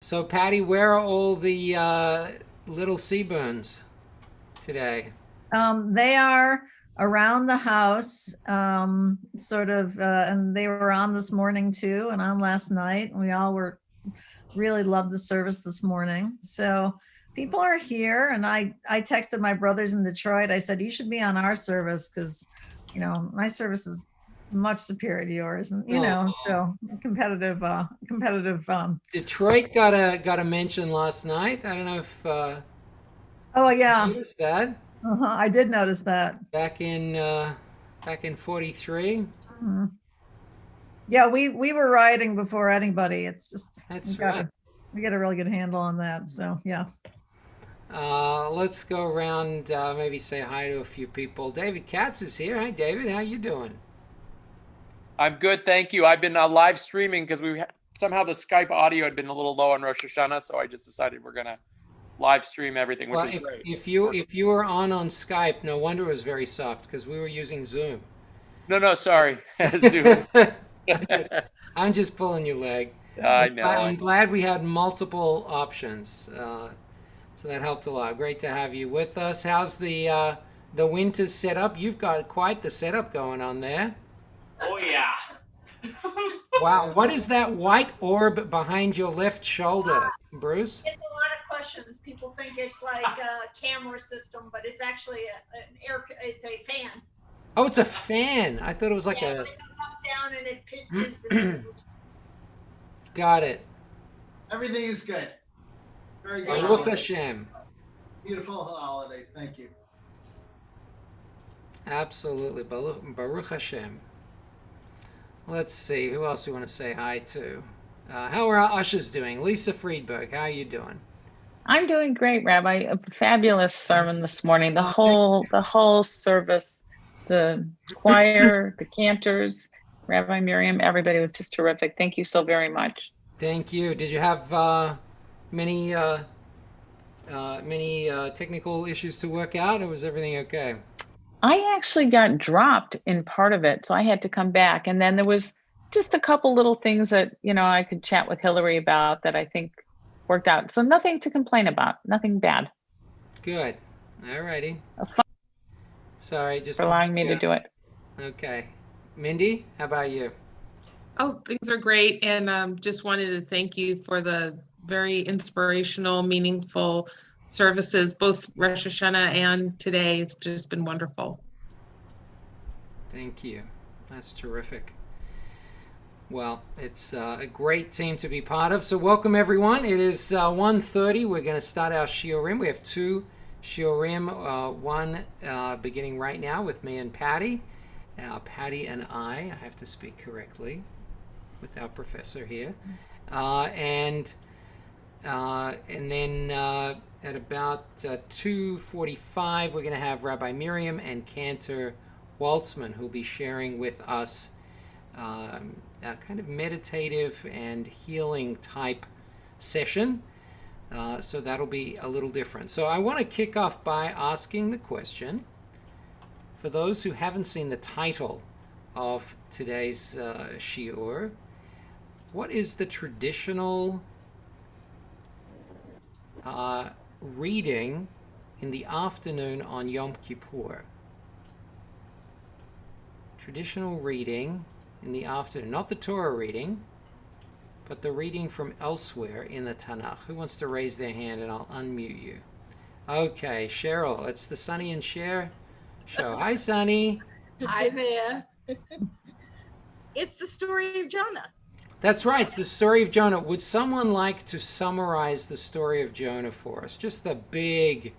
So, Patty, where are all the little Seaburns today? They are around the house, and they were on this morning too, and on last night. We all were really loved the service this morning. So people are here, and I texted my brothers in Detroit. I said you should be on our service because, my service is much superior to yours, and Oh, so competitive. Detroit got a mention last night. I don't know if Oh you yeah, noticed that I did notice that. back in uh, back in '43. Mhm. Yeah, we were rioting before anybody. It's just That's right. we got a really good handle on that. So yeah. Let's go around. Maybe say hi to a few people. David Katz is here. Hi, David. How you doing? I'm good, thank you. I've been live streaming because somehow the Skype audio had been a little low on Rosh Hashanah, so I just decided we're gonna live stream everything, which Well, is great. if you were on Skype, no wonder it was very soft because we were using Zoom. No, sorry, Zoom. I'm just, I'm just pulling your leg. I know, I I'm know. glad we had multiple options, so that helped a lot. Great to have you with us. How's the winter setup? You've got quite the setup going on there. Oh yeah. Wow, what is that white orb behind your left shoulder, Bruce? It's a lot of questions. People think it's like a camera system, but it's actually it's a fan. Oh, it's a fan. I thought it was like Yeah, a. it comes up, down, and it pitches and moves. Got it. Everything is good. Very good. Baruch Holiday. Hashem. Beautiful holiday. Thank you. Absolutely. Baruch Hashem. Let's see. Who else we want to say hi to? How are our ushers doing? Lisa Friedberg, how are you doing? I'm doing great, Rabbi. A fabulous sermon this morning. The Uh, whole service, the choir, the cantors, Rabbi Miriam, everybody was just terrific. Thank you so very much. Thank you. Did you have many technical issues to work out, or was everything okay? I actually got dropped in part of it, so I had to come back. And then there was just a couple little things that, I could chat with Hillary about that I think worked out. So nothing to complain about, nothing bad. Good. Alrighty. Fun Sorry, for just allowing me to yeah. do it. Okay. Mindy, how about you? Oh, things are great. And just wanted to thank you for the very inspirational, meaningful services, both Rosh Hashanah and today. It's just been wonderful. Thank you. That's terrific. Well, it's a great team to be part of. So welcome everyone. It is 1:30. We're going to start our Shiurim. We have two Shiurim, one beginning right now with me and Patty. Patty and I have to speak correctly with our professor here. And then at about 2:45, we're going to have Rabbi Miriam and Cantor Waltzman, who'll be sharing with us a kind of meditative and healing type session. So that'll be a little different. So I want to kick off by asking the question, for those who haven't seen the title of today's shiur, what is the traditional reading in the afternoon on Yom Kippur? Traditional reading in the afternoon, not the Torah reading, but the reading from elsewhere in the Tanakh. Who wants to raise their hand and I'll unmute you? Okay, Cheryl, it's the Sunny and Cher show. Hi, Sunny. Hi there. It's the story of Jonah. That's right, it's the story of Jonah. Would someone like to summarize the story of Jonah for us? Just the big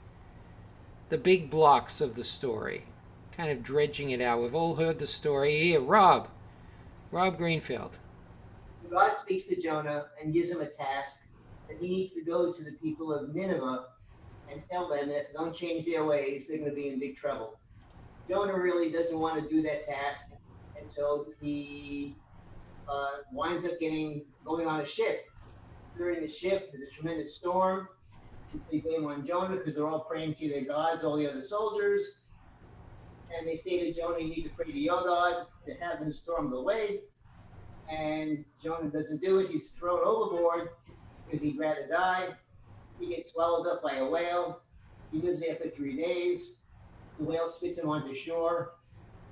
blocks of the story. Kind of dredging it out. We've all heard the story. Here, Rob Greenfield. God speaks to Jonah and gives him a task that he needs to go to the people of Nineveh and tell them that if they don't change their ways, they're going to be in big trouble. Jonah really doesn't want to do that task, and so he winds up going on a ship. During the ship, there's a tremendous storm. They blame on Jonah because they're all praying to their gods, all the other soldiers. And they say to Jonah, you need to pray to your God to have the storm go away. And Jonah doesn't do it. He's thrown overboard. because he'd rather die. He gets swallowed up by a whale. He lives there for 3 days. The whale spits him onto shore.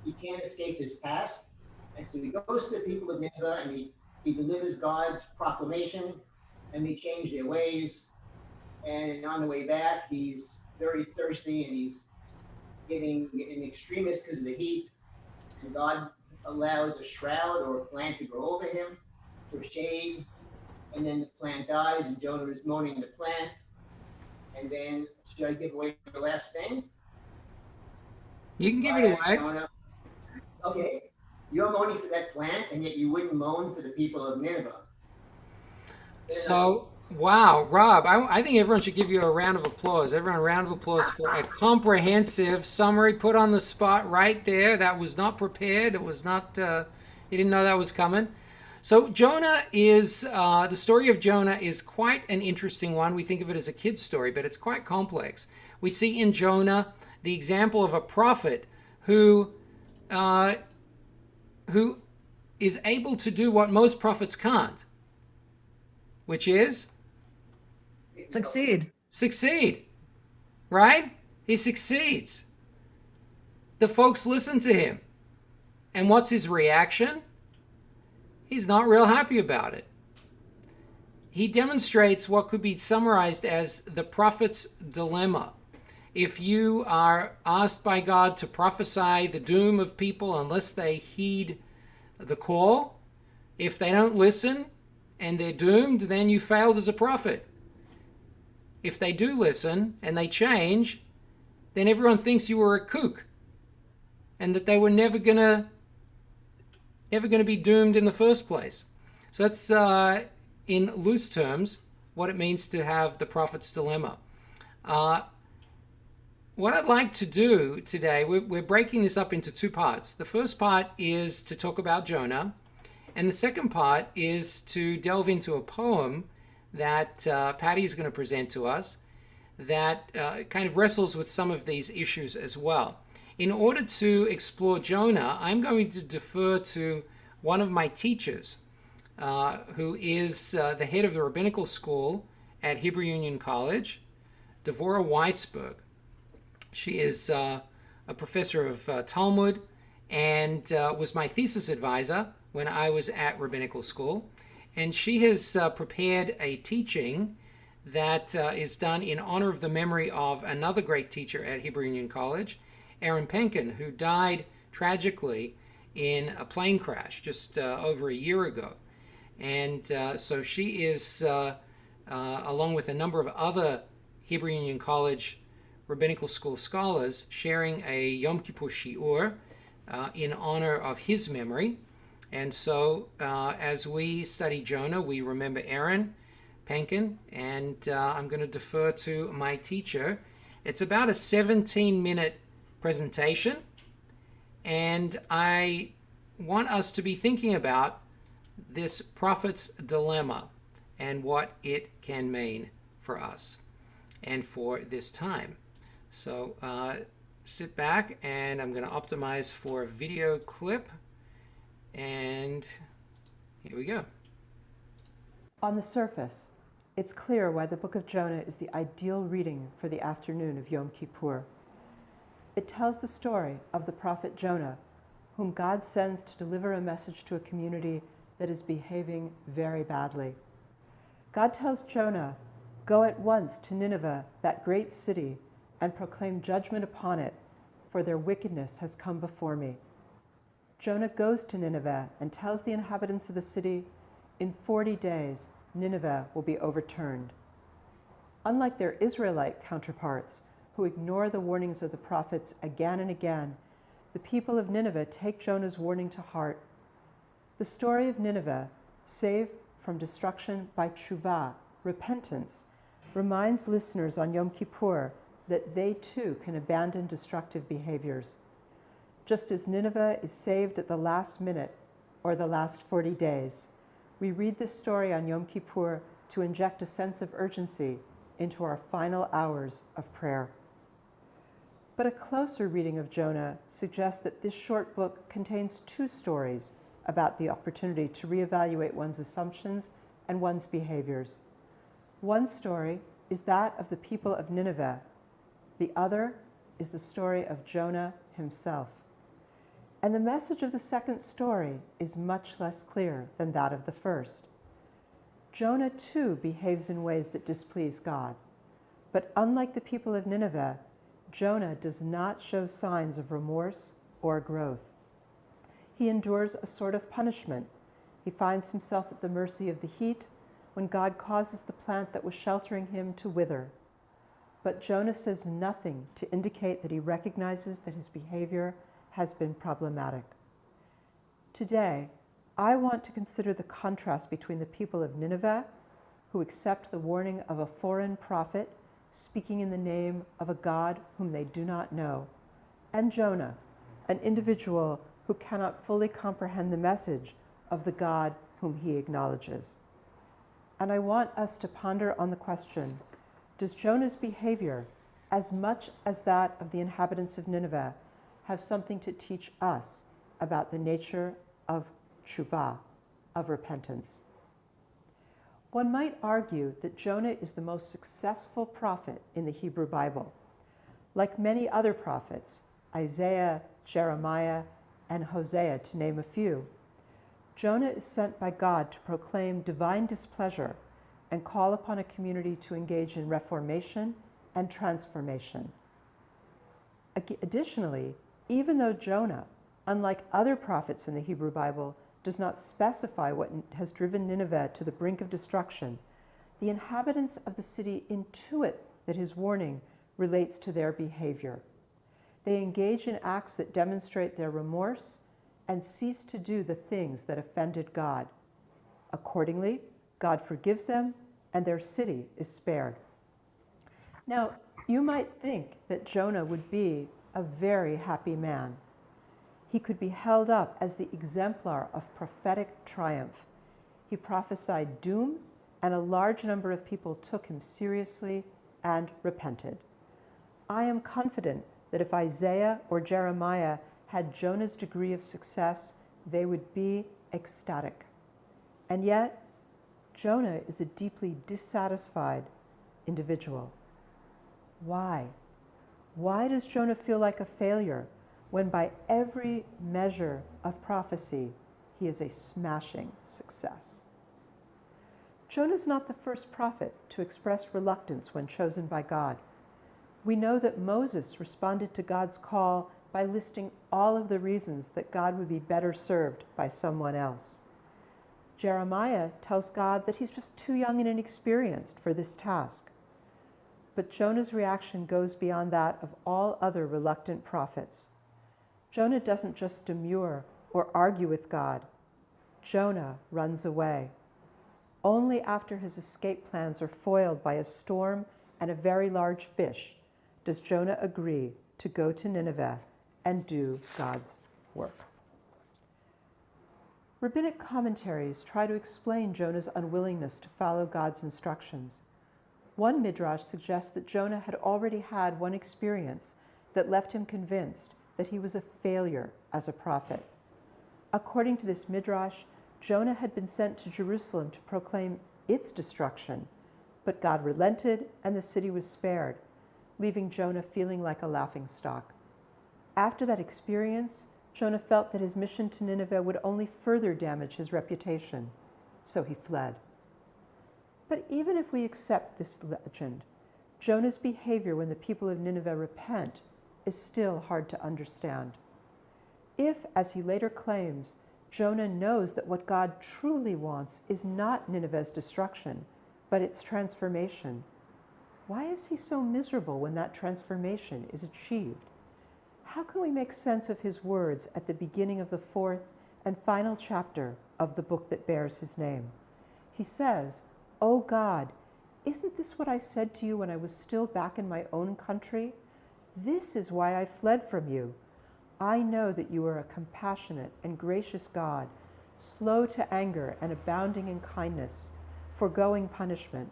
He can't escape his past. And so he goes to the people of Nineveh and he delivers God's proclamation, and they change their ways. And on the way back, he's very thirsty and he's getting an extremist because of the heat. And God allows a shroud or a plant to grow over him for shade. And then the plant dies, and Jonah is mourning the plant. And then, should I give away the last thing? You can give God it asks away. Jonah, okay, you're mourning for that plant, and yet you wouldn't mourn for the people of Nineveh. So, wow, Rob, I think everyone should give you a round of applause. Everyone, a round of applause for a comprehensive summary put on the spot right there. That was not prepared. It was not, you didn't know that was coming. So, Jonah is, the story of Jonah is quite an interesting one. We think of it as a kid's story, but it's quite complex. We see in Jonah the example of a prophet who is able to do what most prophets can't, which is succeed, right? He succeeds. The folks listen to him. And what's his reaction? He's not real happy about it. He demonstrates what could be summarized as the prophet's dilemma. If you are asked by God to prophesy the doom of people unless they heed the call, if they don't listen and they're doomed, then you failed as a prophet. If they do listen and they change, then everyone thinks you were a kook and that they were never gonna be doomed in the first place. So that's, in loose terms, what it means to have the prophet's dilemma. What I'd like to do today, we're breaking this up into two parts. The first part is to talk about Jonah, and the second part is to delve into a poem that Patty is going to present to us that kind of wrestles with some of these issues as well. In order to explore Jonah, I'm going to defer to one of my teachers, who is the head of the rabbinical school at Hebrew Union College, Devorah Weisberg. She is a professor of Talmud and was my thesis advisor when I was at rabbinical school. And she has prepared a teaching that is done in honor of the memory of another great teacher at Hebrew Union College, Aaron Penkin, who died tragically in a plane crash just over a year ago. And so she is, along with a number of other Hebrew Union College rabbinical school scholars, sharing a Yom Kippur Shiur in honor of his memory. And so as we study Jonah, we remember Aaron Penkin, and I'm going to defer to my teacher. It's about a 17-minute presentation, and I want us to be thinking about this prophet's dilemma and what it can mean for us and for this time. So sit back, and I'm going to optimize for a video clip, and here we go. On the surface, it's clear why the book of Jonah is the ideal reading for the afternoon of Yom Kippur. It tells the story of the prophet Jonah, whom God sends to deliver a message to a community that is behaving very badly. God tells Jonah, "Go at once to Nineveh, that great city, and proclaim judgment upon it, for their wickedness has come before me." Jonah goes to Nineveh and tells the inhabitants of the city, in 40 days, Nineveh will be overturned. Unlike their Israelite counterparts, who ignore the warnings of the prophets again and again, the people of Nineveh take Jonah's warning to heart. The story of Nineveh, saved from destruction by tshuva, repentance, reminds listeners on Yom Kippur that they too can abandon destructive behaviors. Just as Nineveh is saved at the last minute or the last 40 days, we read this story on Yom Kippur to inject a sense of urgency into our final hours of prayer. But a closer reading of Jonah suggests that this short book contains two stories about the opportunity to reevaluate one's assumptions and one's behaviors. One story is that of the people of Nineveh. The other is the story of Jonah himself. And the message of the second story is much less clear than that of the first. Jonah too behaves in ways that displease God. But unlike the people of Nineveh, Jonah does not show signs of remorse or growth. He endures a sort of punishment. He finds himself at the mercy of the heat when God causes the plant that was sheltering him to wither. But Jonah says nothing to indicate that he recognizes that his behavior has been problematic. Today, I want to consider the contrast between the people of Nineveh, who accept the warning of a foreign prophet speaking in the name of a God whom they do not know, and Jonah, an individual who cannot fully comprehend the message of the God whom he acknowledges. And I want us to ponder on the question, does Jonah's behavior, as much as that of the inhabitants of Nineveh, have something to teach us about the nature of teshuvah, of repentance? One might argue that Jonah is the most successful prophet in the Hebrew Bible. Like many other prophets, Isaiah, Jeremiah, and Hosea, to name a few, Jonah is sent by God to proclaim divine displeasure and call upon a community to engage in reformation and transformation. Additionally, even though Jonah, unlike other prophets in the Hebrew Bible, does not specify what has driven Nineveh to the brink of destruction, the inhabitants of the city intuit that his warning relates to their behavior. They engage in acts that demonstrate their remorse and cease to do the things that offended God. Accordingly, God forgives them and their city is spared. Now, you might think that Jonah would be a very happy man. He could be held up as the exemplar of prophetic triumph. He prophesied doom, and a large number of people took him seriously and repented. I am confident that if Isaiah or Jeremiah had Jonah's degree of success, they would be ecstatic. And yet, Jonah is a deeply dissatisfied individual. Why? Why does Jonah feel like a failure when by every measure of prophecy, he is a smashing success? Jonah is not the first prophet to express reluctance when chosen by God. We know that Moses responded to God's call by listing all of the reasons that God would be better served by someone else. Jeremiah tells God that he's just too young and inexperienced for this task. But Jonah's reaction goes beyond that of all other reluctant prophets. Jonah doesn't just demur or argue with God. Jonah runs away. Only after his escape plans are foiled by a storm and a very large fish does Jonah agree to go to Nineveh and do God's work. Rabbinic commentaries try to explain Jonah's unwillingness to follow God's instructions. One midrash suggests that Jonah had already had one experience that left him convinced that he was a failure as a prophet. According to this midrash, Jonah had been sent to Jerusalem to proclaim its destruction, but God relented and the city was spared, leaving Jonah feeling like a laughingstock. After that experience, Jonah felt that his mission to Nineveh would only further damage his reputation, so he fled. But even if we accept this legend, Jonah's behavior when the people of Nineveh repent is still hard to understand. If, as he later claims, Jonah knows that what God truly wants is not Nineveh's destruction, but its transformation, why is he so miserable when that transformation is achieved? How can we make sense of his words at the beginning of the fourth and final chapter of the book that bears his name? He says, "O God, isn't this what I said to you when I was still back in my own country? This is why I fled from you. I know that you are a compassionate and gracious God, slow to anger and abounding in kindness, foregoing punishment.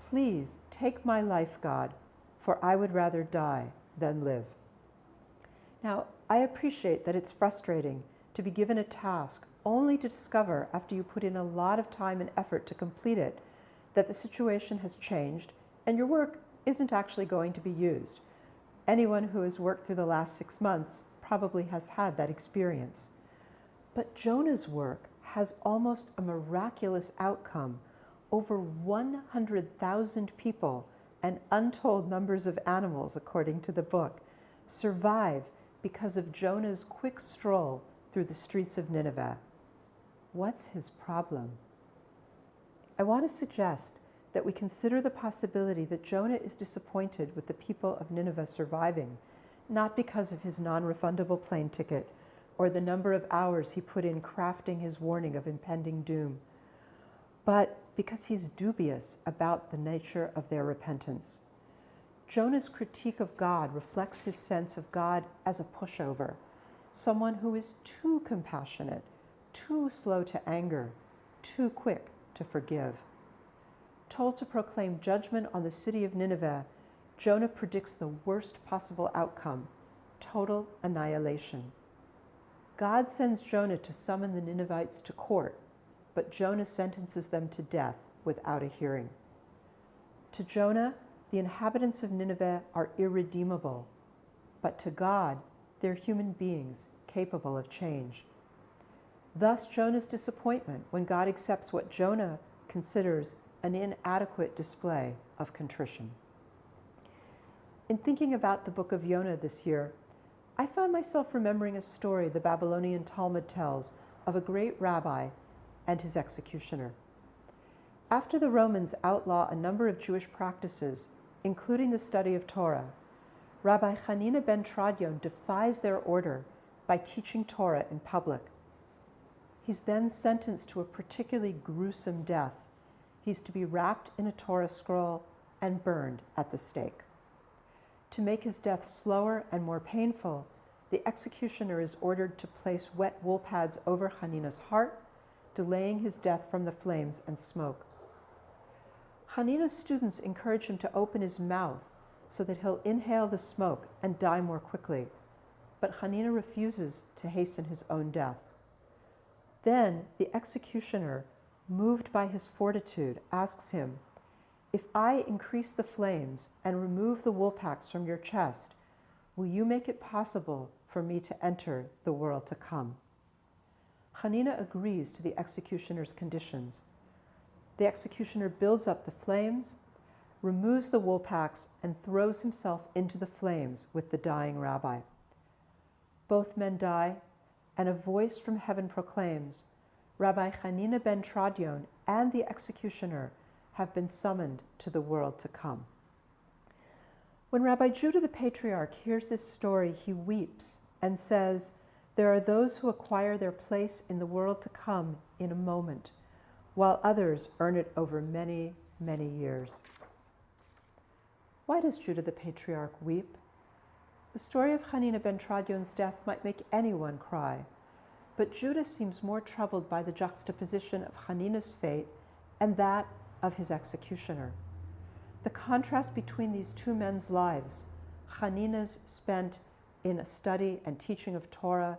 Please take my life, God, for I would rather die than live." Now, I appreciate that it's frustrating to be given a task only to discover after you put in a lot of time and effort to complete it that the situation has changed and your work isn't actually going to be used. Anyone who has worked through the last 6 months probably has had that experience. But Jonah's work has almost a miraculous outcome. Over 100,000 people and untold numbers of animals, according to the book, survive because of Jonah's quick stroll through the streets of Nineveh. What's his problem? I want to suggest that we consider the possibility that Jonah is disappointed with the people of Nineveh surviving, not because of his non-refundable plane ticket or the number of hours he put in crafting his warning of impending doom, but because he's dubious about the nature of their repentance. Jonah's critique of God reflects his sense of God as a pushover, someone who is too compassionate, too slow to anger, too quick to forgive. Told to proclaim judgment on the city of Nineveh, Jonah predicts the worst possible outcome, total annihilation. God sends Jonah to summon the Ninevites to court, but Jonah sentences them to death without a hearing. To Jonah, the inhabitants of Nineveh are irredeemable, but to God, they're human beings capable of change. Thus, Jonah's disappointment when God accepts what Jonah considers an inadequate display of contrition. In thinking about the book of Jonah this year, I found myself remembering a story the Babylonian Talmud tells of a great rabbi and his executioner. After the Romans outlaw a number of Jewish practices, including the study of Torah, Rabbi Hanina Bentradion defies their order by teaching Torah in public. He's then sentenced to a particularly gruesome death. He's to be wrapped in a Torah scroll and burned at the stake. To make his death slower and more painful, the executioner is ordered to place wet wool pads over Hanina's heart, delaying his death from the flames and smoke. Hanina's students encourage him to open his mouth so that he'll inhale the smoke and die more quickly, but Hanina refuses to hasten his own death. Then the executioner, moved by his fortitude, asks him, "If I increase the flames and remove the wool packs from your chest, will you make it possible for me to enter the world to come?" Hanina agrees to the executioner's conditions. The executioner builds up the flames, removes the wool packs, and throws himself into the flames with the dying rabbi. Both men die, and a voice from heaven proclaims, "Rabbi Hanina Bentradion and the executioner have been summoned to the world to come." When Rabbi Judah the Patriarch hears this story, he weeps and says, "There are those who acquire their place in the world to come in a moment, while others earn it over many, many years." Why does Judah the Patriarch weep? The story of Hanina Bentradion's death might make anyone cry, but Judah seems more troubled by the juxtaposition of Hanina's fate and that of his executioner. The contrast between these two men's lives, Hanina's spent in a study and teaching of Torah,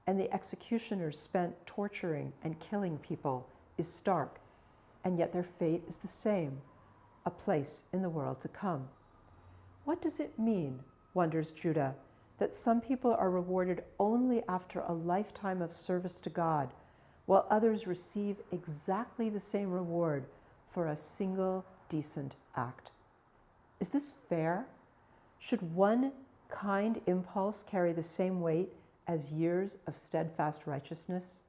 and the executioner's spent torturing and killing people, is stark, and yet their fate is the same, a place in the world to come. What does it mean, wonders Judah, that some people are rewarded only after a lifetime of service to God, while others receive exactly the same reward for a single decent act? Is this fair? Should one kind impulse carry the same weight as years of steadfast righteousness?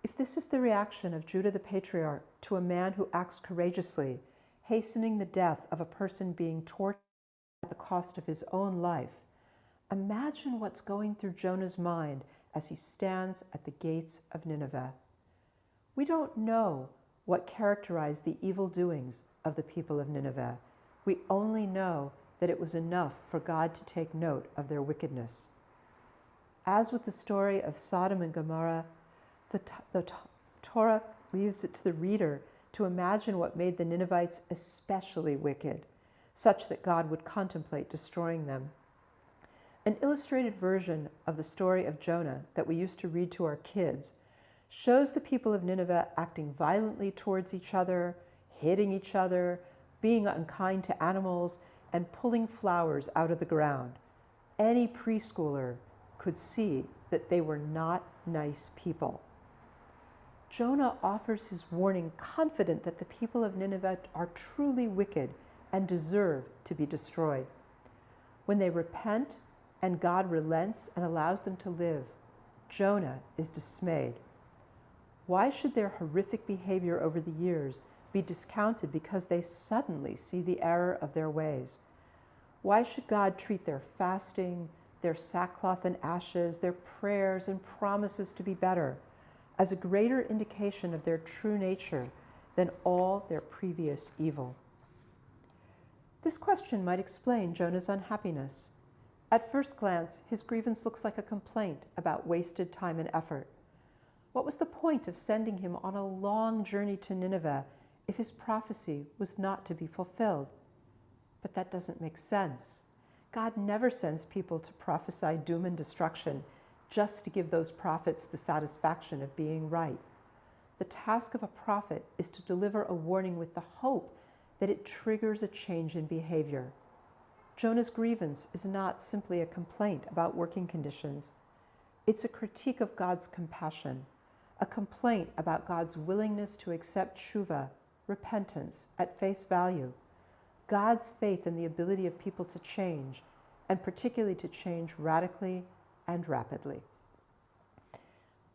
If this is the reaction of Judah the Patriarch to a man who acts courageously, hastening the death of a person being tortured at the cost of his own life, imagine what's going through Jonah's mind as he stands at the gates of Nineveh. We don't know what characterized the evil doings of the people of Nineveh. We only know that it was enough for God to take note of their wickedness. As with the story of Sodom and Gomorrah, the Torah leaves it to the reader to imagine what made the Ninevites especially wicked, such that God would contemplate destroying them. An illustrated version of the story of Jonah that we used to read to our kids shows the people of Nineveh acting violently towards each other, hitting each other, being unkind to animals, and pulling flowers out of the ground. Any preschooler could see that they were not nice people. Jonah offers his warning confident that the people of Nineveh are truly wicked and deserve to be destroyed. When they repent and God relents and allows them to live, Jonah is dismayed. Why should their horrific behavior over the years be discounted because they suddenly see the error of their ways? Why should God treat their fasting, their sackcloth and ashes, their prayers and promises to be better as a greater indication of their true nature than all their previous evil? This question might explain Jonah's unhappiness. At first glance, his grievance looks like a complaint about wasted time and effort. What was the point of sending him on a long journey to Nineveh if his prophecy was not to be fulfilled? But that doesn't make sense. God never sends people to prophesy doom and destruction just to give those prophets the satisfaction of being right. The task of a prophet is to deliver a warning with the hope that it triggers a change in behavior. Jonah's grievance is not simply a complaint about working conditions. It's a critique of God's compassion, a complaint about God's willingness to accept tshuva, repentance, at face value, God's faith in the ability of people to change, and particularly to change radically and rapidly.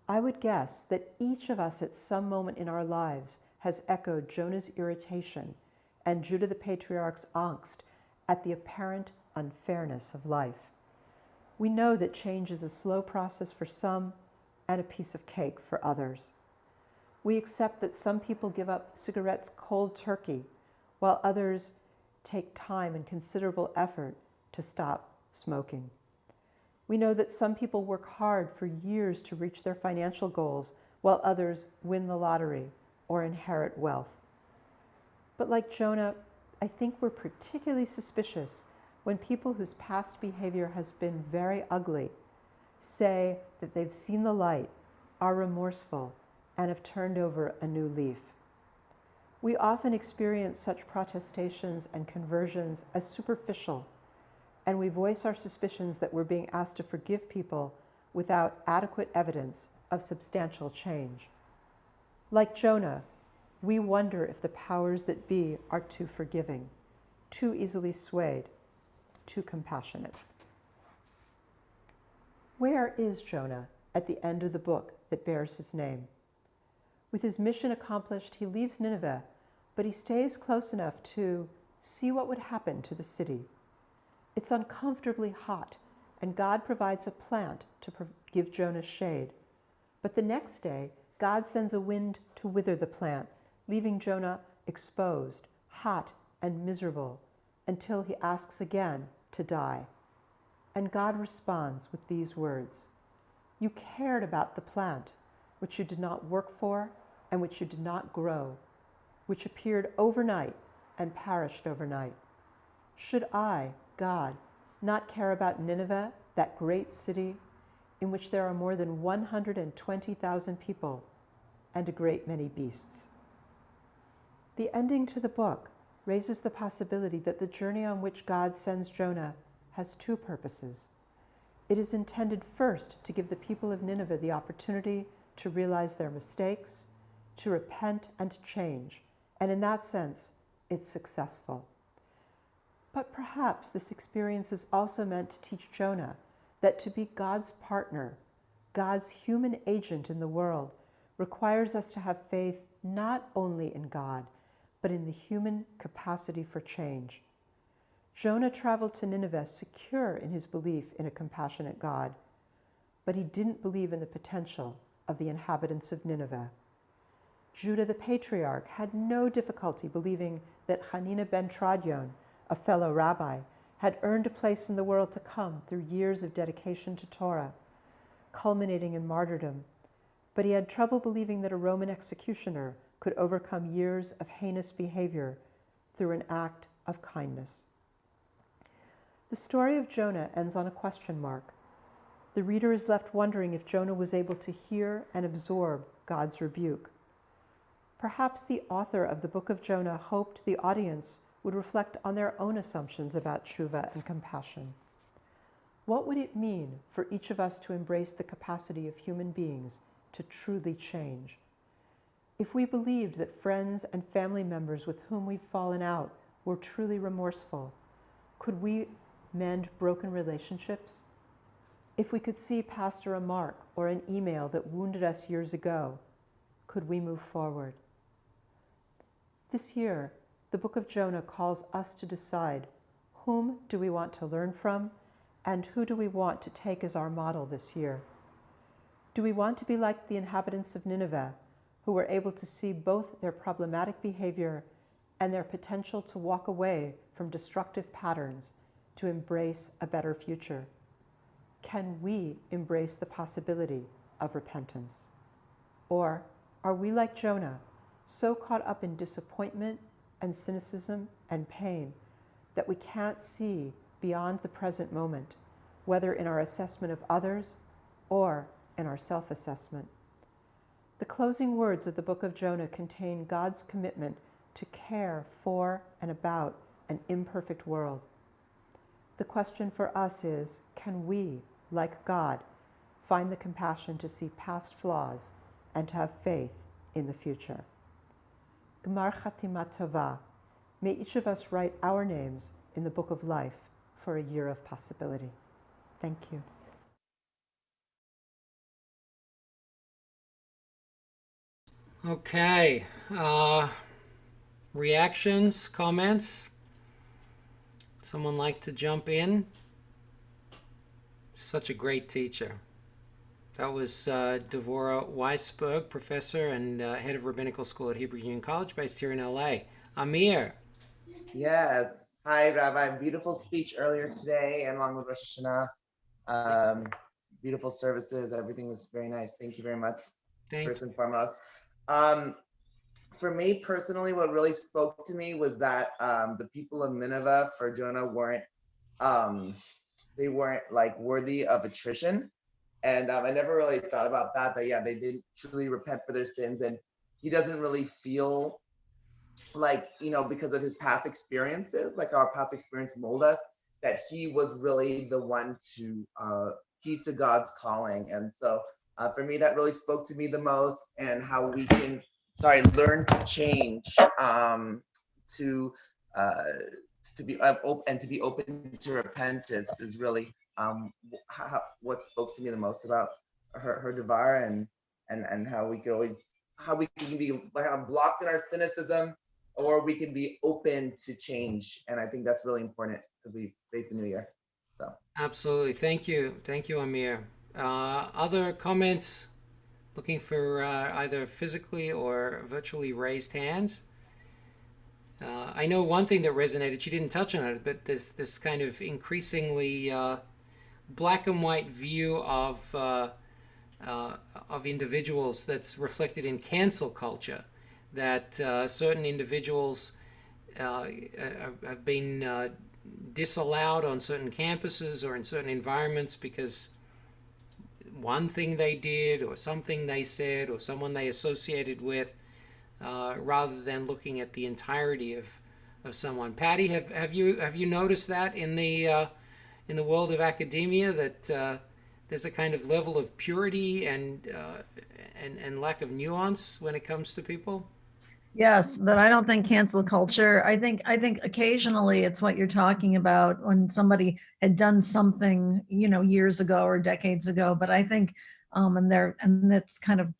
I would guess that each of us at some moment in our lives has echoed Jonah's irritation and Judah the Patriarch's angst at the apparent unfairness of life. We know that change is a slow process for some and a piece of cake for others. We accept that some people give up cigarettes cold turkey, while others take time and considerable effort to stop smoking. We know that some people work hard for years to reach their financial goals, while others win the lottery or inherit wealth. But like Jonah, I think we're particularly suspicious when people whose past behavior has been very ugly say that they've seen the light, are remorseful, and have turned over a new leaf. We often experience such protestations and conversions as superficial, and we voice our suspicions that we're being asked to forgive people without adequate evidence of substantial change. Like Jonah, we wonder if the powers that be are too forgiving, too easily swayed, too compassionate. Where is Jonah at the end of the book that bears his name? With his mission accomplished, he leaves Nineveh, but he stays close enough to see what would happen to the city. It's uncomfortably hot, and God provides a plant to give Jonah shade. But the next day, God sends a wind to wither the plant, leaving Jonah exposed, hot, and miserable, until he asks again to die. And God responds with these words: "You cared about the plant, which you did not work for and which you did not grow, which appeared overnight and perished overnight. Should I, God, not care about Nineveh, that great city, in which there are more than 120,000 people and a great many beasts?" The ending to the book raises the possibility that the journey on which God sends Jonah has two purposes. It is intended first to give the people of Nineveh the opportunity to realize their mistakes, to repent and to change, and in that sense, it's successful. But perhaps this experience is also meant to teach Jonah that to be God's partner, God's human agent in the world, requires us to have faith not only in God, but in the human capacity for change. Jonah traveled to Nineveh secure in his belief in a compassionate God, but he didn't believe in the potential of the inhabitants of Nineveh. Judah the Patriarch had no difficulty believing that Hanina Bentradion, a fellow rabbi, had earned a place in the world to come through years of dedication to Torah, culminating in martyrdom, but he had trouble believing that a Roman executioner could overcome years of heinous behavior through an act of kindness. The story of Jonah ends on a question mark. the reader is left wondering if Jonah was able to hear and absorb God's rebuke. Perhaps the author of the book of Jonah hoped the audience would reflect on their own assumptions about tshuva and compassion. What would it mean for each of us to embrace the capacity of human beings to truly change? If we believed that friends and family members with whom we've fallen out were truly remorseful, could we mend broken relationships? If we could see past a remark or an email that wounded us years ago, could we move forward? This year, the book of Jonah calls us to decide whom do we want to learn from and who do we want to take as our model this year? Do we want to be like the inhabitants of Nineveh, who were able to see both their problematic behavior and their potential to walk away from destructive patterns to embrace a better future? Can we embrace the possibility of repentance? Or are we like Jonah, so caught up in disappointment and cynicism and pain that we can't see beyond the present moment, whether in our assessment of others or in our self-assessment? The closing words of the book of Jonah contain God's commitment to care for and about an imperfect world. The question for us is, can we, like God, find the compassion to see past flaws and to have faith in the future? Gmar Chatima Tova. May each of us write our names in the book of life for a year of possibility. Thank you. Okay. Reactions, comments? Someone like to jump in? Such a great teacher. That was Devorah Weisberg, professor and head of rabbinical school at Hebrew Union College, based here in LA. Amir. Yes. Hi, Rabbi. Beautiful speech earlier today, and along with Rosh Hashanah. Beautiful services. Everything was very nice. Thank you very much. First and foremost. For me personally, what really spoke to me was that the people of Nineveh for Jonah weren't like worthy of attrition. And I never really thought about that yeah, they didn't truly repent for their sins. And he doesn't really feel like, because of his past experiences, like our past experience mold us, that he was really the one to heed to God's calling. And so for me, that really spoke to me the most, and how we can, learn to change, to be open and to be open to repentance is really what spoke to me the most about her Devar, and how we can be blocked in our cynicism, or we can be open to change. And I think that's really important as we face the new year. So absolutely. Thank you, Amir. Other comments? Looking for either physically or virtually raised hands. I know one thing that resonated, she didn't touch on it, but this kind of increasingly black and white view of individuals that's reflected in cancel culture, that certain individuals have been disallowed on certain campuses or in certain environments because one thing they did or something they said or someone they associated with, rather than looking at the entirety of someone. Patty, have you noticed that in the world of academia, that there's a kind of level of purity and lack of nuance when it comes to people? Yes, but I don't think cancel culture. I think occasionally it's what you're talking about when somebody had done something, years ago or decades ago. But I think, and that's kind of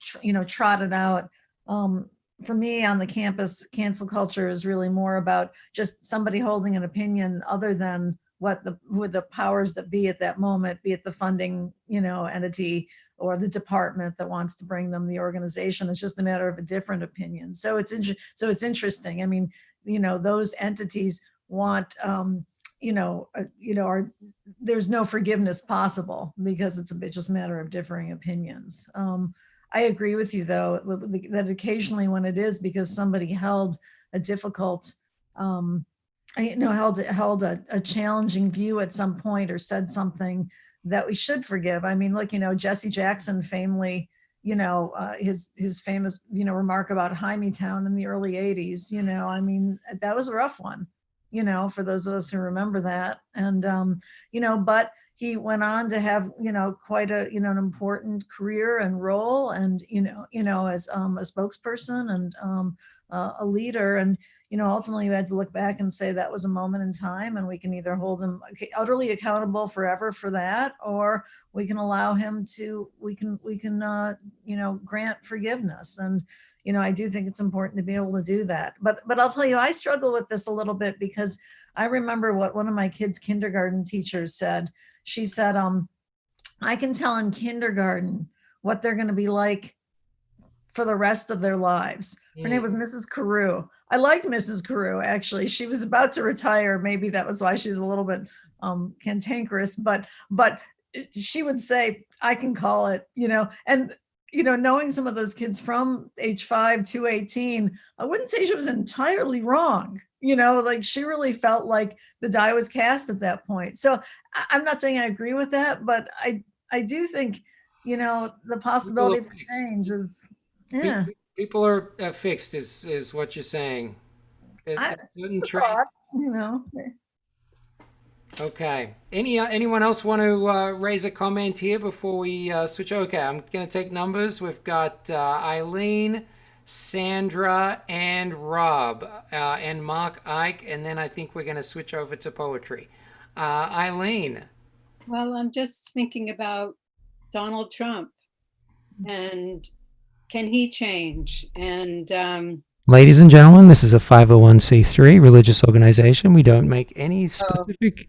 trotted out. For me on the campus, cancel culture is really more about just somebody holding an opinion other than who the powers that be at that moment, be it the funding, entity or the department that wants to bring them the organization. It's just a matter of a different opinion. So it's interesting. I mean, those entities want, there's no forgiveness possible because it's just a matter of differing opinions. I agree with you though, that occasionally when it is because somebody held a difficult, held a challenging view at some point or said something that we should forgive. I mean, look, Jesse Jackson famously, his famous, remark about Town in the early 80s, I mean, that was a rough one, for those of us who remember that. And, but he went on to have, quite a, an important career and role and, as a spokesperson and a leader. And, ultimately we had to look back and say that was a moment in time, and we can either hold him utterly accountable forever for that, or we can allow him to, we can grant forgiveness. And, I do think it's important to be able to do that. But I'll tell you, I struggle with this a little bit, because I remember what one of my kids' kindergarten teachers said. She said, I can tell in kindergarten what they're going to be like for the rest of their lives. Her name was Mrs. Carew. I liked Mrs. Carew, actually. She was about to retire. Maybe that was why she was a little bit cantankerous, but she would say, I can call it, and, knowing some of those kids from age 5 to 18, I wouldn't say she was entirely wrong. Like she really felt like the die was cast at that point. So I'm not saying I agree with that, but I do think, the possibility for change is, yeah. People are fixed, is what you're saying. Thought, Okay. Anyone else want to raise a comment here before we switch? Okay, I'm going to take numbers. We've got Eileen, Sandra, and Rob, and Mark Ike, and then I think we're going to switch over to poetry. Eileen. Well, I'm just thinking about Donald Trump, and can he change? And ladies and gentlemen, this is a 501c3 religious organization. We don't make any specific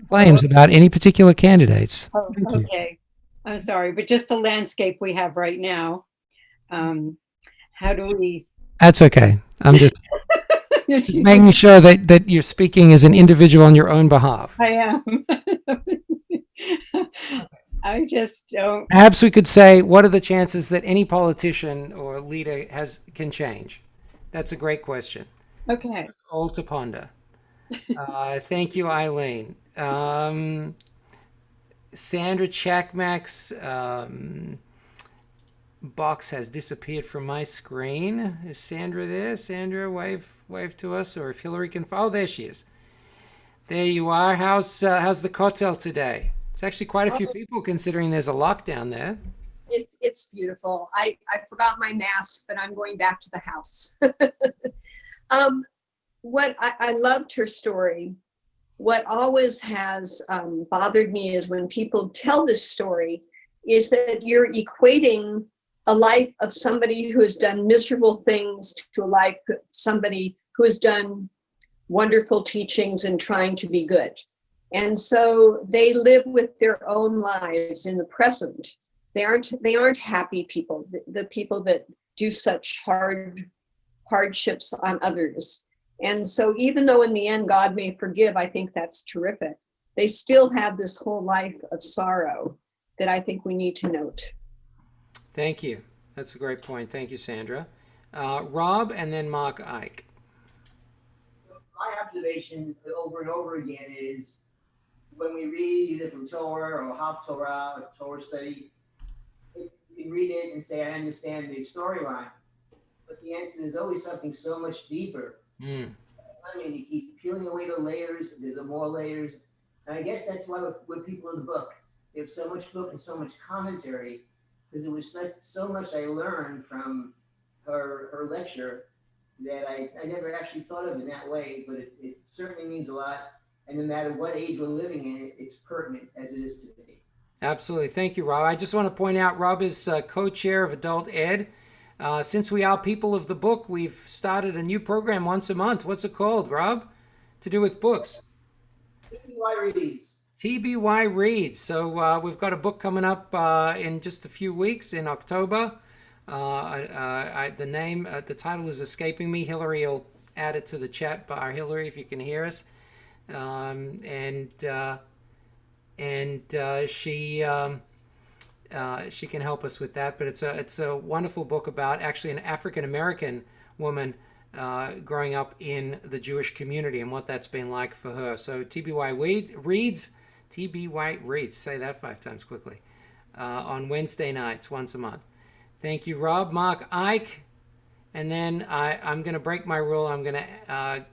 claims about any particular candidates. Oh, okay. I'm sorry, but just the landscape we have right now. How do we? That's okay. I'm just, just making sure that you're speaking as an individual on your own behalf. I am. I just don't. Perhaps we could say, what are the chances that any politician or leader can change? That's a great question. Okay. It's all to ponder. Thank you, Eileen. Sandra Chakmak's box has disappeared from my screen. Is Sandra there? Sandra, wave to us, or if Hillary can. Oh, there she is. There you are. How's the cocktail today? It's actually quite a few people, considering there's a lockdown there. It's beautiful. I forgot my mask, but I'm going back to the house. What I loved her story. What always has bothered me is when people tell this story, is that you're equating a life of somebody who has done miserable things to a life of somebody who has done wonderful teachings and trying to be good. And so they live with their own lives in the present. They aren't happy people, the people that do such hardships on others. And so even though in the end God may forgive, I think that's terrific. They still have this whole life of sorrow that I think we need to note. Thank you. That's a great point. Thank you, Sandra. Rob, and then Mark Ike. My observation over and over again is when we read either from Torah or Haftorah or Torah study, you read it and say, I understand the storyline, but the answer is always something so much deeper. I mean, you keep peeling away the layers, there's more layers. And I guess that's why with people in the book, they have so much book and so much commentary, because it was so much I learned from her lecture that I never actually thought of it in that way, but it certainly means a lot. And no matter what age we're living in, it's pertinent as it is today. Absolutely. Thank you, Rob. I just want to point out, Rob is co-chair of Adult Ed. Since we are people of the book, we've started a new program once a month. What's it called, Rob? To do with books. TBY Reads. TBY Reads. So we've got a book coming up in just a few weeks in October. The title is escaping me. Hillary will add it to the chat bar. Hillary, if you can hear us. She can help us with that, but it's a wonderful book about actually an African American woman growing up in the Jewish community and what that's been like for her. So TBY Reads, T.B. White reads. Say that 5 times quickly. On Wednesday nights, once a month. Thank you, Rob. Mark Ike. And then I'm going to break my rule. I'm going to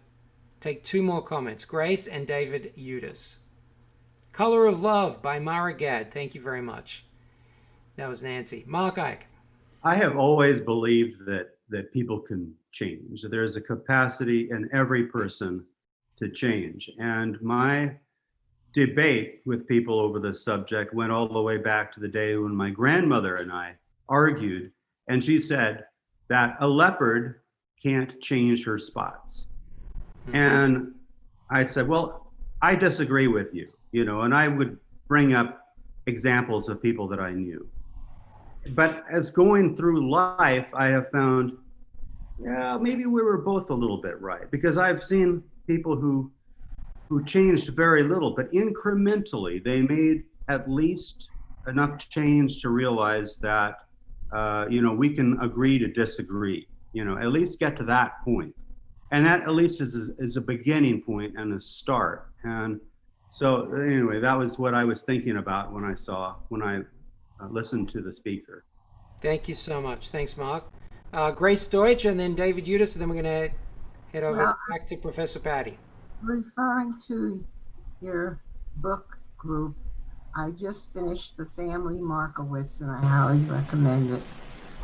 take 2 more comments. Grace and David Udis. Color of Love by Mara Gad. Thank you very much. That was Nancy. Mark Ike. I have always believed that people can change. There's a capacity in every person to change. And my debate with people over this subject went all the way back to the day when my grandmother and I argued, and she said that a leopard can't change her spots. Mm-hmm. And I said, well, I disagree with you, and I would bring up examples of people that I knew. But as going through life, I have found, yeah, maybe we were both a little bit right, because I've seen people who changed very little, but incrementally they made at least enough change to realize that, we can agree to disagree, at least get to that point. And that at least is a beginning point and a start. And so anyway, that was what I was thinking about when I listened to the speaker. Thank you so much. Thanks, Mark. Grace Deutsch and then David Udis, and then we're going to head over back to Professor Patty. Referring to your book group, I just finished The Family Markowitz, and I highly recommend it.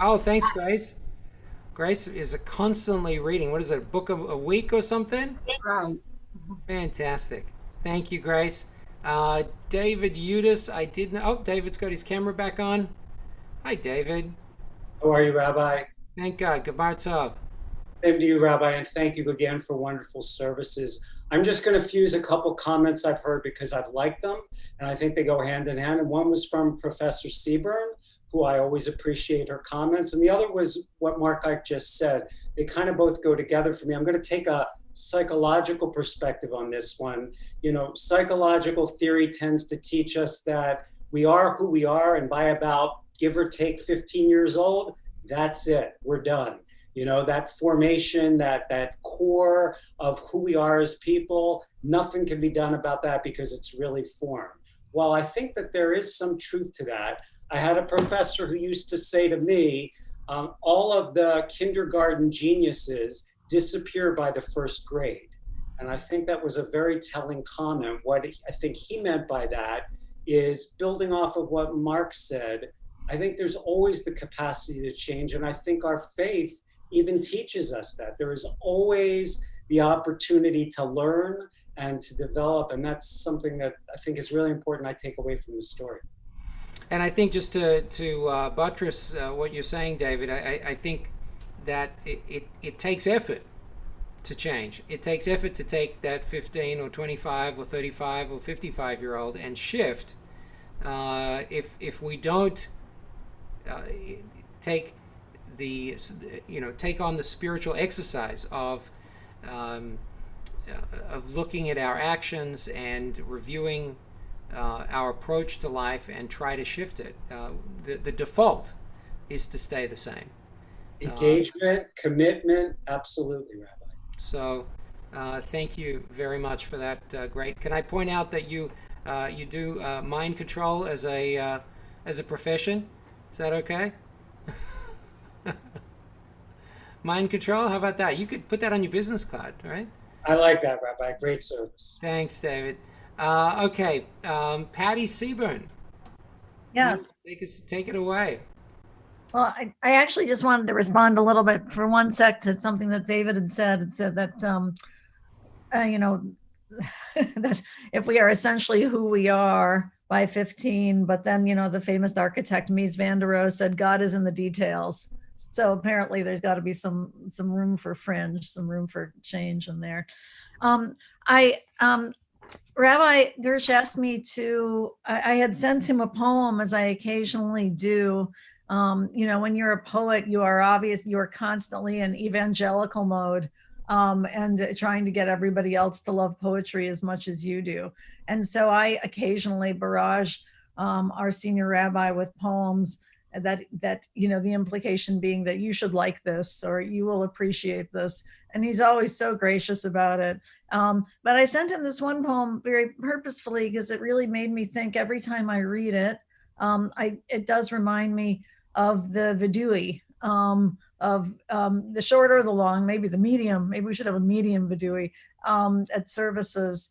Oh, thanks, Grace. Grace is constantly reading. What is it, a book a week or something? Right. Fantastic. Thank you, Grace. David Udis, I did know. Oh, David's got his camera back on. Hi, David. How are you, Rabbi? Thank God. Goodbye, Tov. Same to you, Rabbi, and thank you again for wonderful services. I'm just going to fuse a couple comments I've heard because I've liked them, and I think they go hand in hand. And one was from Professor Seaburn, who I always appreciate her comments, and the other was what Mark Ike just said. They kind of both go together for me. I'm going to take a psychological perspective on this one. Psychological theory tends to teach us that we are who we are, and by about give or take 15 years old, that's it, we're done. That formation, that core of who we are as people, nothing can be done about that because it's really formed. While I think that there is some truth to that, I had a professor who used to say to me, all of the kindergarten geniuses disappear by the first grade. And I think that was a very telling comment. What I think he meant by that is building off of what Mark said. I think there's always the capacity to change. And I think our faith even teaches us that. There is always the opportunity to learn and to develop. And that's something that I think is really important I take away from the story. And I think just to buttress what you're saying, David, I think that it takes effort to change. It takes effort to take that 15 or 25 or 35 or 55-year-old and shift. If we don't take on the spiritual exercise of looking at our actions and reviewing our approach to life and try to shift it, the default is to stay the same. Engagement, commitment, absolutely, Rabbi. So thank you very much for that. Great. Can I point out that you do mind control as a profession? Is that okay? Mind control? How about that? You could put that on your business card, right? I like that, Rabbi. Great service. Thanks, David. Okay, Patty Seaburn. Yes. Take it away. Well, I actually just wanted to respond a little bit for one sec to something that David had said. It said that, that if we are essentially who we are by 15, but then, the famous architect Mies van der Rohe said, God is in the details. So apparently there's got to be some room for fringe, some room for change in there. Rabbi Gersh asked me I had sent him a poem, as I occasionally do. When you're a poet, you are constantly in evangelical mode, and trying to get everybody else to love poetry as much as you do. And so I occasionally barrage our senior rabbi with poems that the implication being that you should like this or you will appreciate this. and he's always so gracious about it. But I sent him this one poem very purposefully because it really made me think every time I read it. It does remind me of the Vidui, of the short or the long, maybe the medium. Maybe we should have a medium Vidui at services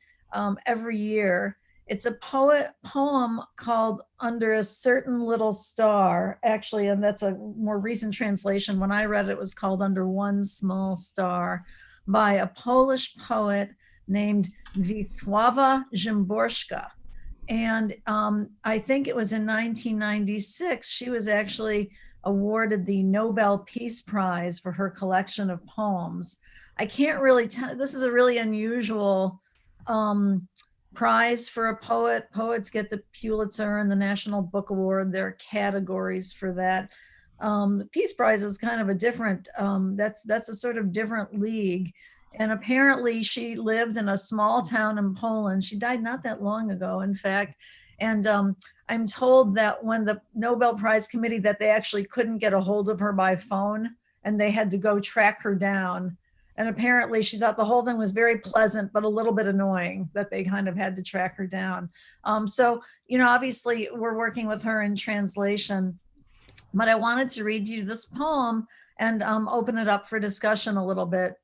every year. It's a poem called Under a Certain Little Star, actually, and that's a more recent translation. When I read it, it was called Under One Small Star by a Polish poet named Wisława Szymborska. And I think it was in 1996, she was actually awarded the Nobel Peace Prize for her collection of poems. I can't really tell, this is a really unusual prize for a poet. Poets get the Pulitzer and the National Book Award. There are categories for that. The Peace Prize is kind of a different, that's a sort of different league. And apparently she lived in a small town in Poland. She died not that long ago, in fact. And I'm told that when the Nobel Prize committee, that they actually couldn't get a hold of her by phone and they had to go track her down. And apparently she thought the whole thing was very pleasant, but a little bit annoying that they kind of had to track her down. So, you know, obviously we're working with her in translation, but I wanted to read you this poem and open it up for discussion a little bit.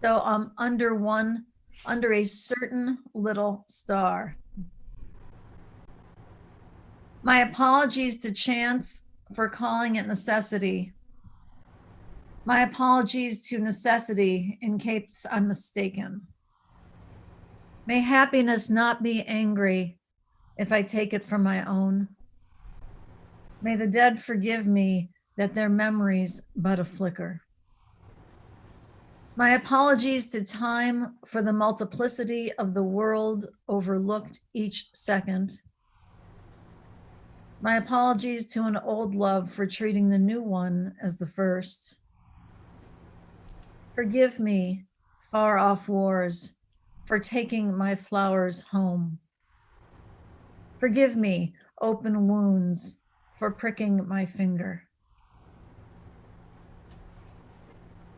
So under a certain little star. My apologies to chance for calling it necessity. My apologies to necessity in case I'm mistaken. May happiness not be angry if I take it for my own. May the dead forgive me that their memories but a flicker. My apologies to time for the multiplicity of the world overlooked each second. My apologies to an old love for treating the new one as the first. Forgive me, far off wars, for taking my flowers home. Forgive me, open wounds, for pricking my finger.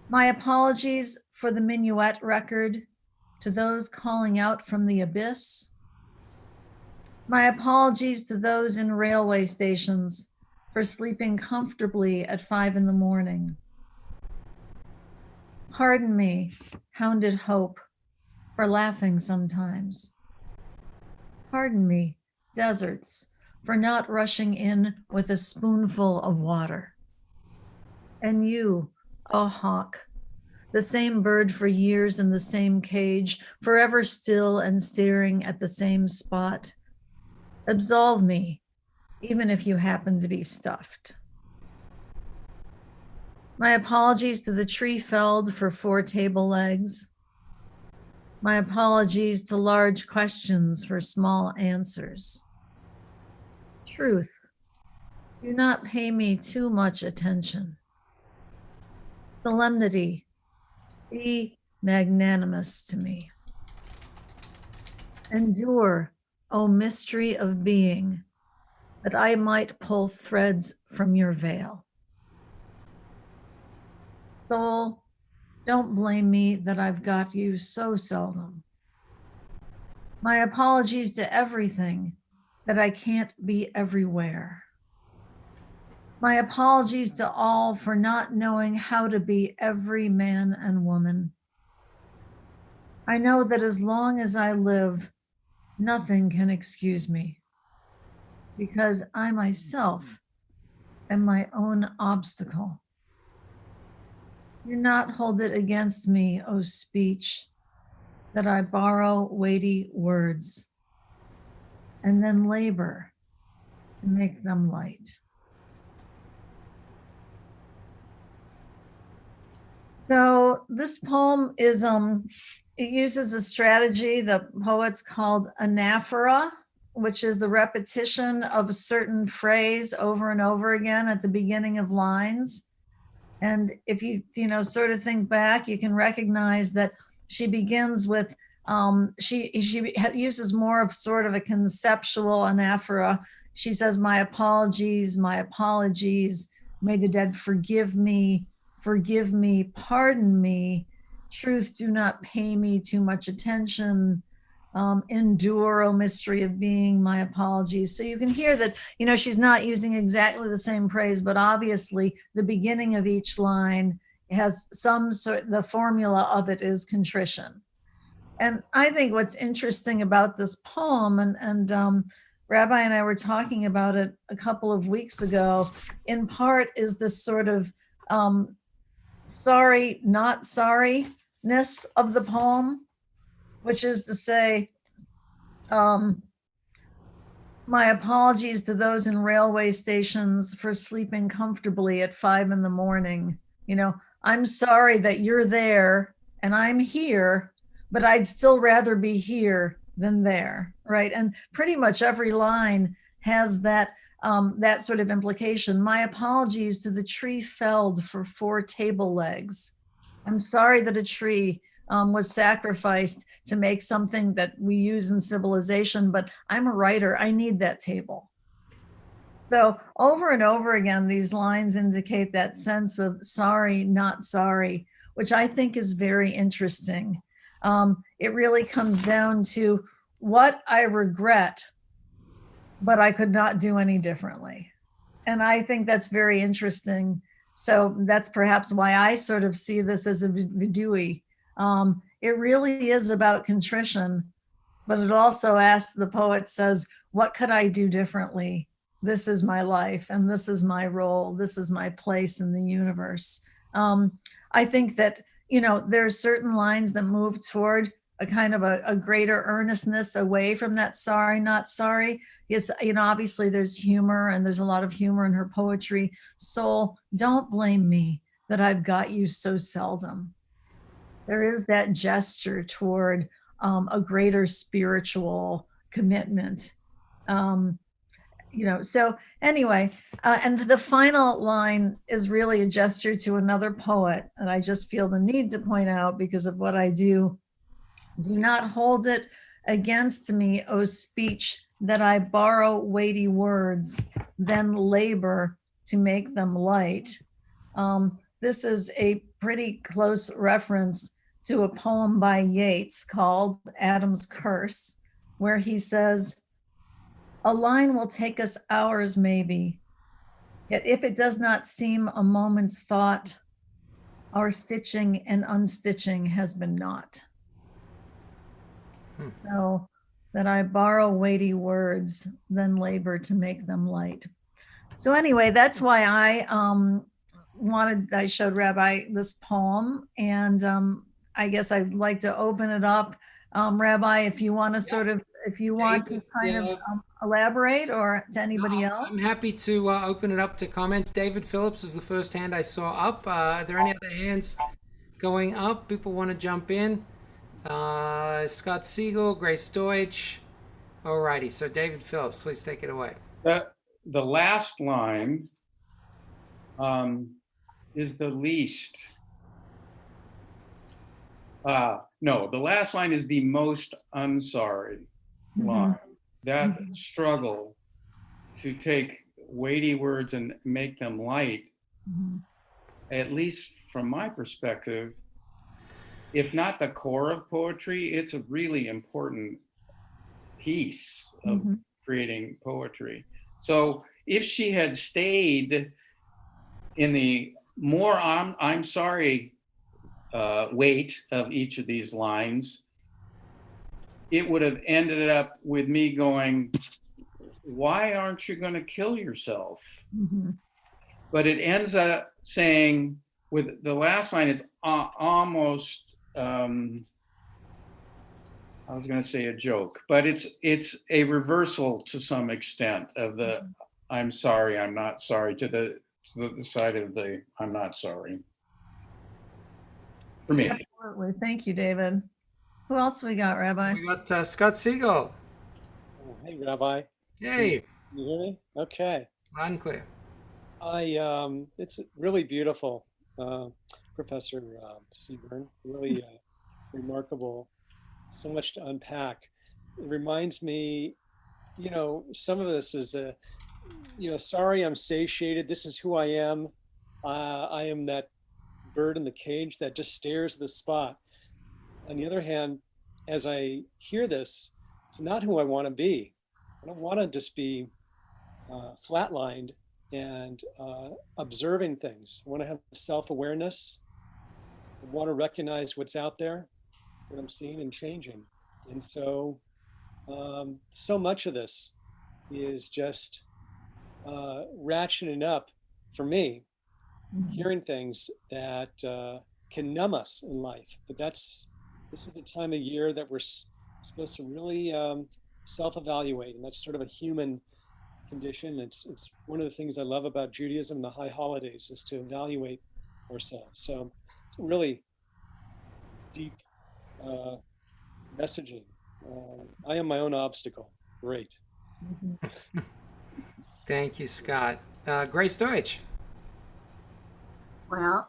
My apologies for the minuet record to those calling out from the abyss. My apologies to those in railway stations for sleeping comfortably at 5 in the morning. Pardon me, hounded hope, for laughing sometimes. Pardon me, deserts, for not rushing in with a spoonful of water. And you, oh hawk, the same bird for years in the same cage, forever still and staring at the same spot. Absolve me, even if you happen to be stuffed. My apologies to the tree felled for 4 table legs. My apologies to large questions for small answers. Truth, do not pay me too much attention. Solemnity, be magnanimous to me. Endure, O mystery of being, that I might pull threads from your veil. Soul, don't blame me that I've got you so seldom. My apologies to everything that I can't be everywhere. My apologies to all for not knowing how to be every man and woman. I know that as long as I live, nothing can excuse me, because I myself am my own obstacle. Do not hold it against me, O speech, that I borrow weighty words and then labor to make them light. So this poem is, it uses a strategy the poets called anaphora, which is the repetition of a certain phrase over and over again at the beginning of lines. And if you sort of think back, you can recognize that she begins with, she uses more of sort of a conceptual anaphora. She says, my apologies, may the dead forgive me forgive me, pardon me, truth, do not pay me too much attention, endure, O mystery of being, my apologies. So you can hear that, she's not using exactly the same praise, but obviously the beginning of each line has some sort, the formula of it is contrition. And I think what's interesting about this poem, and Rabbi and I were talking about it a couple of weeks ago, in part is this sort of sorry, not sorryness of the poem, which is to say, my apologies to those in railway stations for sleeping comfortably at 5 a.m. I'm sorry that you're there and I'm here, but I'd still rather be here than there, right? And pretty much every line has that that sort of implication. My apologies to the tree felled for 4 table legs. I'm sorry that a tree was sacrificed to make something that we use in civilization, but I'm a writer, I need that table. So over and over again, these lines indicate that sense of sorry, not sorry, which I think is very interesting. It really comes down to what I regret, but I could not do any differently. And I think that's very interesting. So that's perhaps why I sort of see this as a vidui. It really is about contrition, but it also asks, the poet says, what could I do differently? This is my life, and this is my role. This is my place in the universe. I think that, there are certain lines that move toward a kind of a greater earnestness away from that sorry, not sorry. Yes, obviously there's humor, and there's a lot of humor in her poetry. Soul, don't blame me that I've got you so seldom. There is that gesture toward a greater spiritual commitment. So anyway, and the final line is really a gesture to another poet, and I just feel the need to point out because of what I do. Do not hold it against me, O speech, that I borrow weighty words, then labor to make them light. This is a pretty close reference to a poem by Yeats called Adam's Curse, where he says, a line will take us hours maybe, yet if it does not seem a moment's thought, our stitching and unstitching has been naught. So that I borrow weighty words, then labor to make them light. So anyway, that's why I showed Rabbi this poem, and I guess I'd like to open it up. Rabbi, if you want to elaborate, or to anybody else. I'm happy to open it up to comments. David Phillips was the first hand I saw up. Are there any other hands going up? People want to jump in? Scott Siegel, Grace Deutsch. Alrighty, so David Phillips, please take it away. The last line is the least. No, the last line is the most unsorry line. That struggle to take weighty words and make them light, at least from my perspective, if not the core of poetry, it's a really important piece of creating poetry. So if she had stayed in the more I'm sorry weight of each of these lines, it would have ended up with me going, why aren't you going to kill yourself? But it ends up saying, with the last line is almost, I was going to say a joke, but it's a reversal to some extent of the I'm sorry, I'm not sorry, to the side of the I'm not sorry. For me. Absolutely. Thank you, David. Who else we got, Rabbi? We got Scott Siegel. Oh, hey, Rabbi. Hey. Can you hear me? Okay. Loud and clear. It's really beautiful, Professor Seaburn. Really remarkable. So much to unpack. It reminds me, some of this is sorry, I'm satiated. This is who I am. I am that bird in the cage that just stares at the spot. On the other hand, as I hear this, it's not who I want to be. I don't want to just be flatlined and observing things. I want to have self-awareness. I want to recognize what's out there, what I'm seeing and changing. And so, so much of this is just ratcheting up for me, hearing things that can numb us in life. But this is the time of year that we're supposed to really self-evaluate, and that's sort of a human condition. It's one of the things I love about Judaism, the high holidays, is to evaluate ourselves. So it's really deep messaging. I am my own obstacle. Great. Thank you, Scott. Grace Deutsch. Well,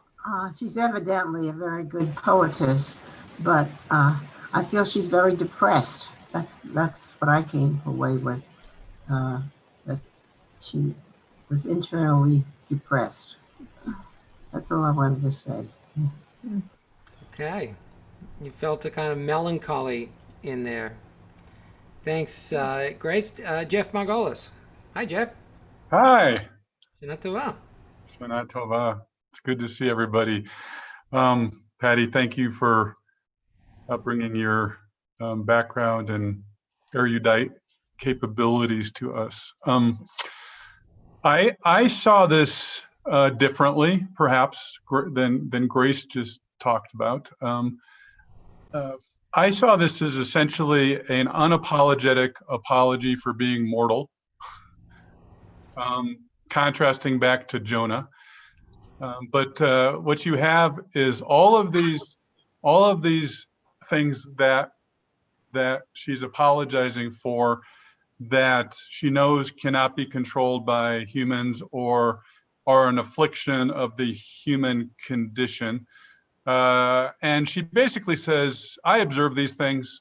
she's evidently a very good poetess, but I feel she's very depressed. That's what I came away with. That she was internally depressed. That's all I wanted to say. Okay. You felt a kind of melancholy in there. Thanks, Grace. Jeff Margolis. Hi, Jeff. Hi. Shana Tova. Shana Tova. It's good to see everybody. Patty, thank you for bringing your background and erudite capabilities to us. I saw this differently, perhaps, than Grace just talked about. I saw this as essentially an unapologetic apology for being mortal, contrasting back to Jonah. But what you have is all of these things that she's apologizing for, that she knows cannot be controlled by humans or are an affliction of the human condition. And she basically says, I observe these things.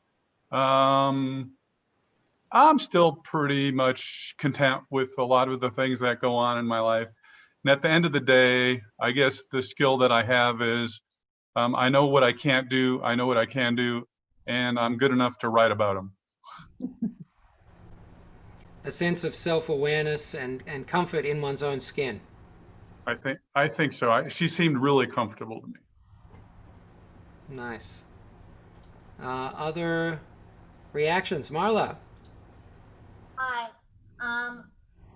I'm still pretty much content with a lot of the things that go on in my life. And at the end of the day, I guess the skill that I have is I know what I can't do, I know what I can do, and I'm good enough to write about them. A sense of self-awareness and comfort in one's own skin. I think so. She seemed really comfortable to me. Nice. Other reactions? Marla? Hi.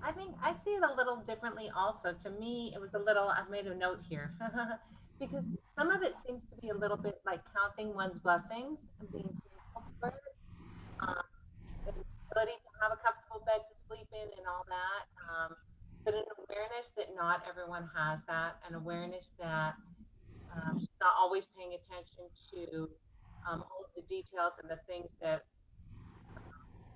I think I see it a little differently also. To me, it was a little, I've made a note here, because some of it seems to be a little bit like counting one's blessings and being grateful for it. The ability to have a comfortable bed to sleep in and all that. But an awareness that not everyone has that, an awareness that she's not always paying attention to all of the details and the things that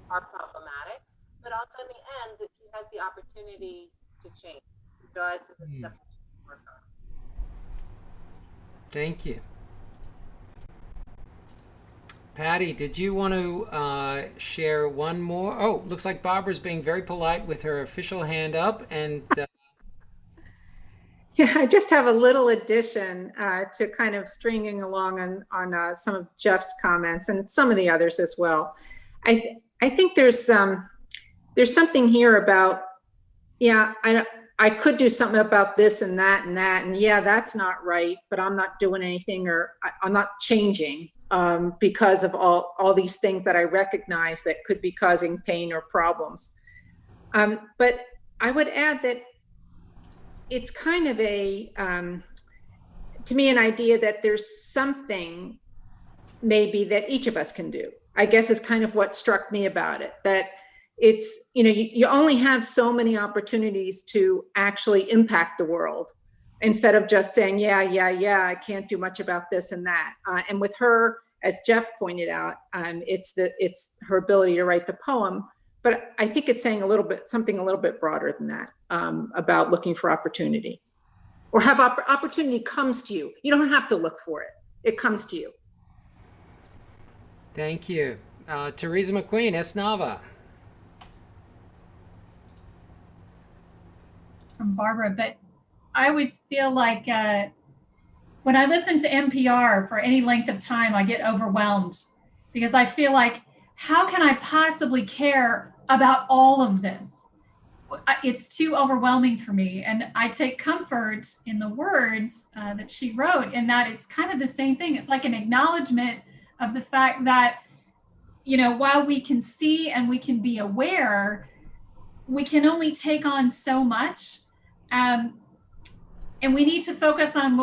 are problematic, but also in the end that she has the opportunity to change. She realizes that it's something she can work on. Thank you. Patty, did you want to share one more? Oh, looks like Barbara's being very polite with her official hand up. And yeah, I just have a little addition to kind of stringing along on some of Jeff's comments and some of the others as well. I think there's something here about, yeah, I could do something about this and that, and yeah, that's not right, but I'm not doing anything, or I'm not changing because of all these things that I recognize that could be causing pain or problems. But I would add that it's kind of to me, an idea that there's something maybe that each of us can do, I guess, is kind of what struck me about it. That it's, you only have so many opportunities to actually impact the world, instead of just saying, yeah, I can't do much about this and that. And with her, as Jeff pointed out, it's her ability to write the poem. But I think it's saying something a little bit broader than that, about looking for opportunity, or have opportunity comes to you. You don't have to look for it. It comes to you. thank you. Teresa McQueen, Esnava. From Barbara, but I always feel like when I listen to NPR for any length of time, I get overwhelmed because I feel like, how can I possibly care about all of this? It's too overwhelming for me. And I take comfort in the words that she wrote, in that it's kind of the same thing. It's like an acknowledgement of the fact that, you know, while we can see and we can be aware, we can only take on so much. And we need to focus on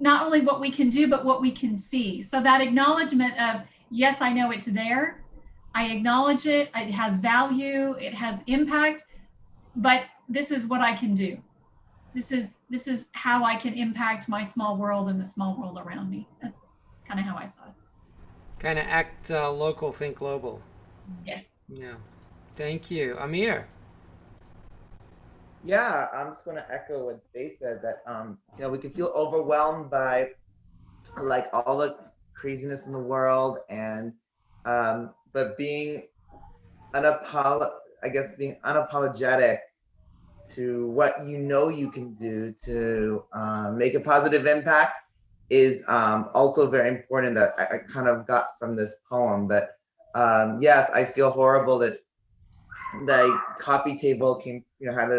not only what we can do, but what we can see. So that acknowledgement of, yes, I know it's there. I acknowledge it. It has value. It has impact. But this is what I can do. This is how I can impact my small world and the small world around me. That's kind of how I saw it. Kind of act local, think global. Yes. Yeah. Thank you. Amir. Yeah, I'm just going to echo what they said, that you know, we can feel overwhelmed by like all the craziness in the world, and but being being unapologetic to what you know you can do to make a positive impact is also very important. That I kind of got from this poem, that yes, I feel horrible that the coffee table came, you know, had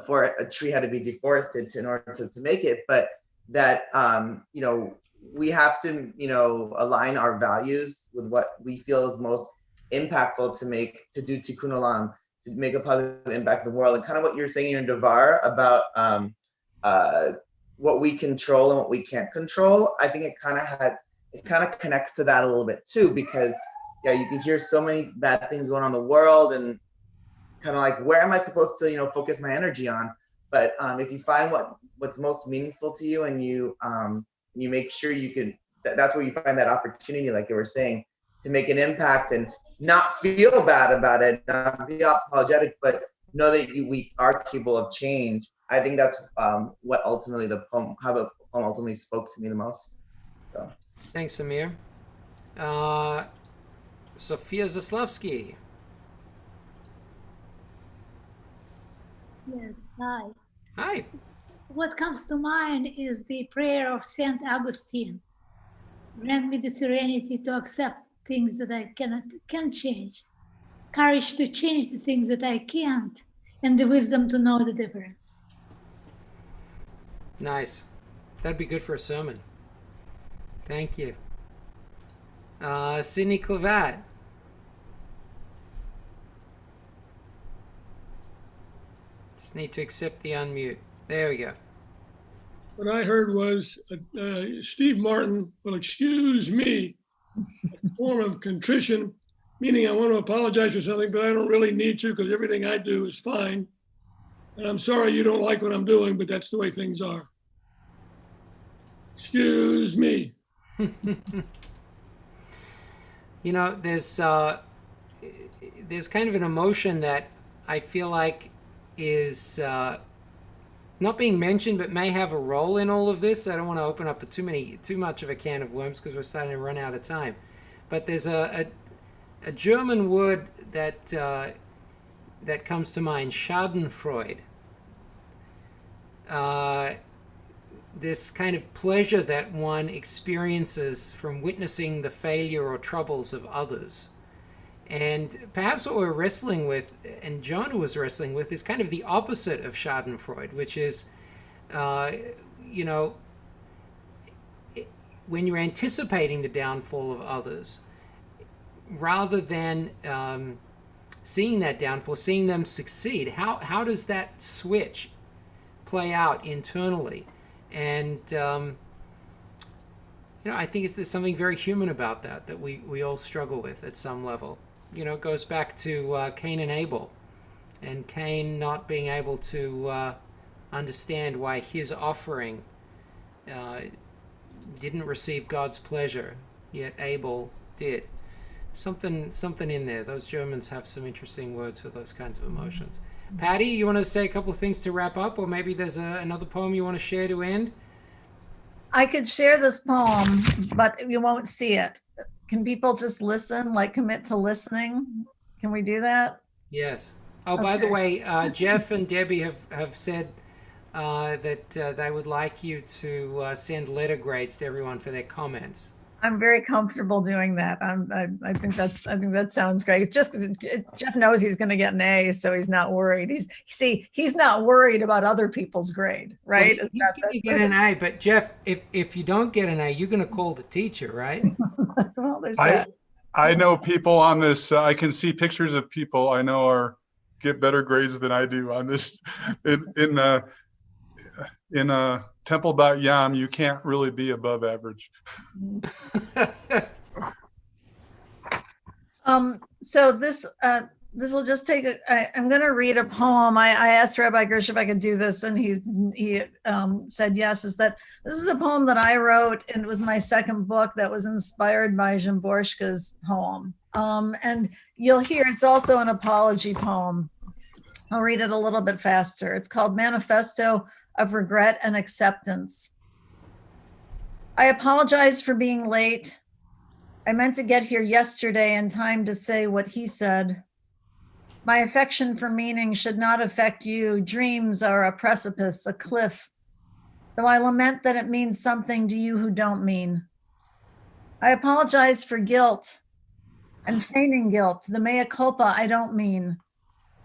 for a tree had to be deforested in order to make it, but that you know, we have to, you know, align our values with what we feel is most impactful to do tikkun olam, to make a positive impact in the world. And kind of what you're saying in Devar about what we control and what we can't control, I think it kind of connects to that a little bit too, because yeah, you can hear so many bad things going on in the world, and kind of like, where am I supposed to, you know, focus my energy on? But if you find what's most meaningful to you, and you make sure you can, that's where you find that opportunity, like you were saying, to make an impact and not feel bad about it, not be apologetic, but know that we are capable of change. I think that's what ultimately how the poem ultimately spoke to me the most. So. Thanks, Amir. Sophia Zaslavsky. Yes, hi. Hi. What comes to mind is the prayer of Saint Augustine. Grant me the serenity to accept things that I can't change, courage to change the things that I can't, and the wisdom to know the difference. Nice. That'd be good for a sermon. Thank you. Sydney Clavat. Just need to accept the unmute. There we go. What I heard was Steve Martin, well, excuse me, a form of contrition, meaning I want to apologize for something, but I don't really need to, because everything I do is fine. And I'm sorry you don't like what I'm doing, but that's the way things are. Excuse me. You know, there's kind of an emotion that I feel like is not being mentioned, but may have a role in all of this. I don't want to open up too much of a can of worms, because we're starting to run out of time. But there's a German word that comes to mind, Schadenfreude. This kind of pleasure that one experiences from witnessing the failure or troubles of others. And perhaps what we're wrestling with, and Jonah was wrestling with, is kind of the opposite of Schadenfreude, which is, you know, when you're anticipating the downfall of others, rather than seeing that downfall, seeing them succeed, how does that switch play out internally? And you know, I think there's something very human about that we all struggle with at some level. You know, it goes back to Cain and Abel, and Cain not being able to understand why his offering didn't receive God's pleasure, yet Abel did. Something in there. Those Germans have some interesting words for those kinds of emotions. Patty, you want to say a couple of things to wrap up, or maybe there's another poem you want to share to end? I could share this poem, but you won't see it. Can people just listen, like commit to listening? Can we do that? Yes. Oh, by the way, Jeff and Debbie have said that they would like you to send letter grades to everyone for their comments. I'm very comfortable doing that. I think that sounds great. It's just because Jeff knows he's going to get an A, so he's not worried. He's not worried about other people's grade, right? Well, he's going to get an A, but Jeff, if you don't get an A, you're going to call the teacher, right? Well, there's that. I know people on this. I can see pictures of people I know get better grades than I do on this. In Temple Bat Yahm, you can't really be above average. So this will just take. I'm going to read a poem. I asked Rabbi Gersh if I could do this, and he said yes. This is a poem that I wrote, and it was my second book that was inspired by Szymborska's poem. And you'll hear it's also an apology poem. I'll read it a little bit faster. It's called Manifesto of Regret and Acceptance. I apologize for being late. I meant to get here yesterday in time to say what he said. My affection for meaning should not affect you. Dreams are a precipice, a cliff, though I lament that it means something to you who don't mean. I apologize for guilt and feigning guilt, the mea culpa I don't mean.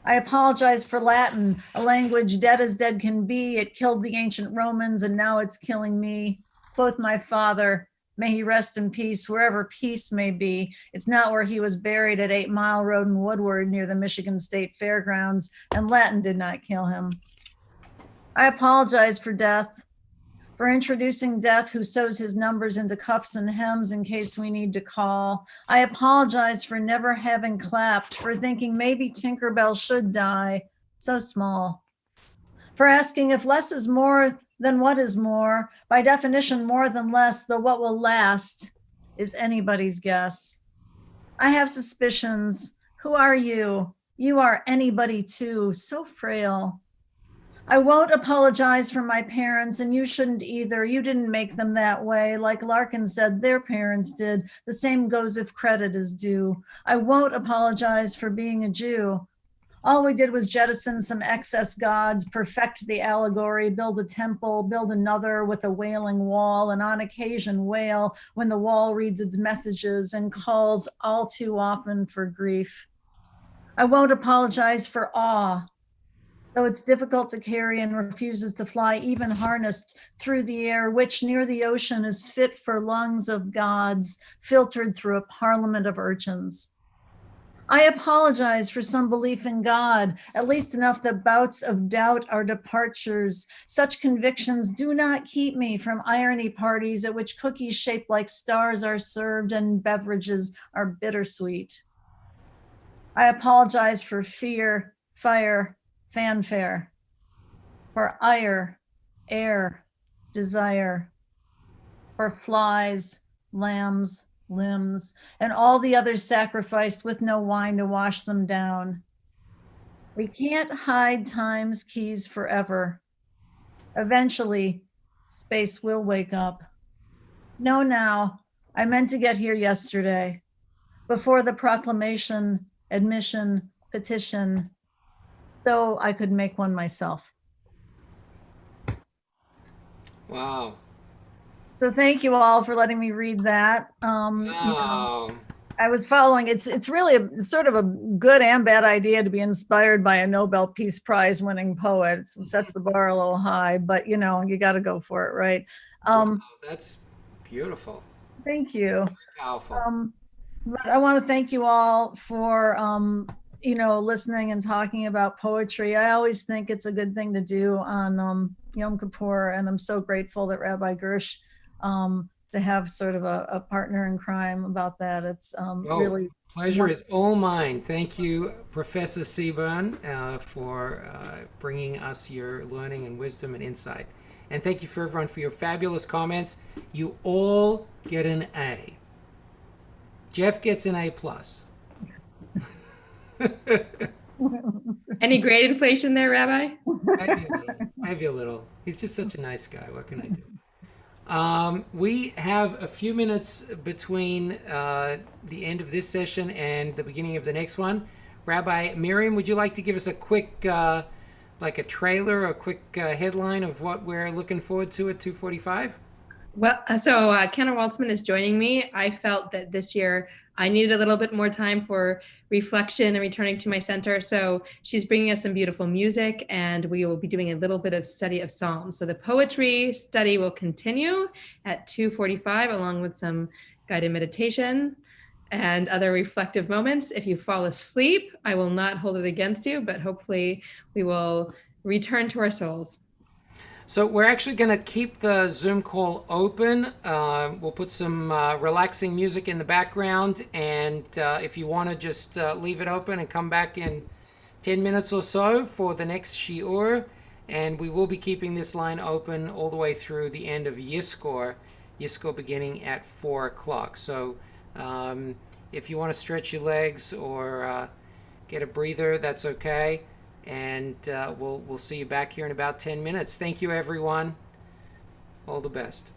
I apologize for Latin, a language dead as dead can be. It killed the ancient Romans and now it's killing me. Quoth my father, may he rest in peace, wherever peace may be. It's not where he was buried at 8 Mile Road in Woodward near the Michigan State Fairgrounds, and Latin did not kill him. I apologize for death, for introducing death who sews his numbers into cuffs and hems in case we need to call. I apologize for never having clapped, for thinking maybe Tinkerbell should die, so small. For asking if less is more than what is more, by definition more than less, though what will last is anybody's guess. I have suspicions. Who are you? You are anybody too, so frail. I won't apologize for my parents, and you shouldn't either. You didn't make them that way. Like Larkin said, their parents did. The same goes if credit is due. I won't apologize for being a Jew. All we did was jettison some excess gods, perfect the allegory, build a temple, build another with a wailing wall, and on occasion wail when the wall reads its messages and calls all too often for grief. I won't apologize for awe, though it's difficult to carry and refuses to fly, even harnessed through the air, which near the ocean is fit for lungs of gods, filtered through a parliament of urchins. I apologize for some belief in God, at least enough that bouts of doubt are departures. Such convictions do not keep me from irony parties at which cookies shaped like stars are served and beverages are bittersweet. I apologize for fear, fire, fanfare, for ire, air, desire, for flies, lambs, limbs, and all the others sacrificed with no wine to wash them down. We can't hide time's keys forever. Eventually, space will wake up. No, now, I meant to get here yesterday, before the proclamation, admission, petition, so I could make one myself. Wow. So thank you all for letting me read that. Wow. I was following, it's really sort of a good and bad idea to be inspired by a Nobel Peace Prize winning poet. It sets the bar a little high, but you got to go for it, right? Wow, that's beautiful. Thank you. Very powerful. But I want to thank you all for, listening and talking about poetry. I always think it's a good thing to do on Yom Kippur, and I'm so grateful that Rabbi Gersh to have sort of a partner in crime about that. It's really pleasure is all mine. Thank you, Professor Seaburn, for bringing us your learning and wisdom and insight. And thank you for everyone for your fabulous comments. You all get an A. Jeff gets an A+. Any grade inflation there, Rabbi? Maybe a little. He's just such a nice guy. What can I do? We have a few minutes between the end of this session and the beginning of the next one. Rabbi Miriam, would you like to give us a quick like a trailer, a quick headline of what we're looking forward to at 2:45? Well, so Cantor Waltzman is joining me. I felt that this year I needed a little bit more time for reflection and returning to my center. So she's bringing us some beautiful music, and we will be doing a little bit of study of Psalms. So the poetry study will continue at 2:45, along with some guided meditation and other reflective moments. If you fall asleep, I will not hold it against you, but hopefully we will return to our souls. So we're actually going to keep the Zoom call open. We'll put some relaxing music in the background, and if you want to just leave it open and come back in 10 minutes or so for the next shiur, and we will be keeping this line open all the way through the end of Yizkor beginning at 4 o'clock. So if you want to stretch your legs or get a breather, that's okay. And we'll see you back here in about 10 minutes. Thank you, everyone. All the best.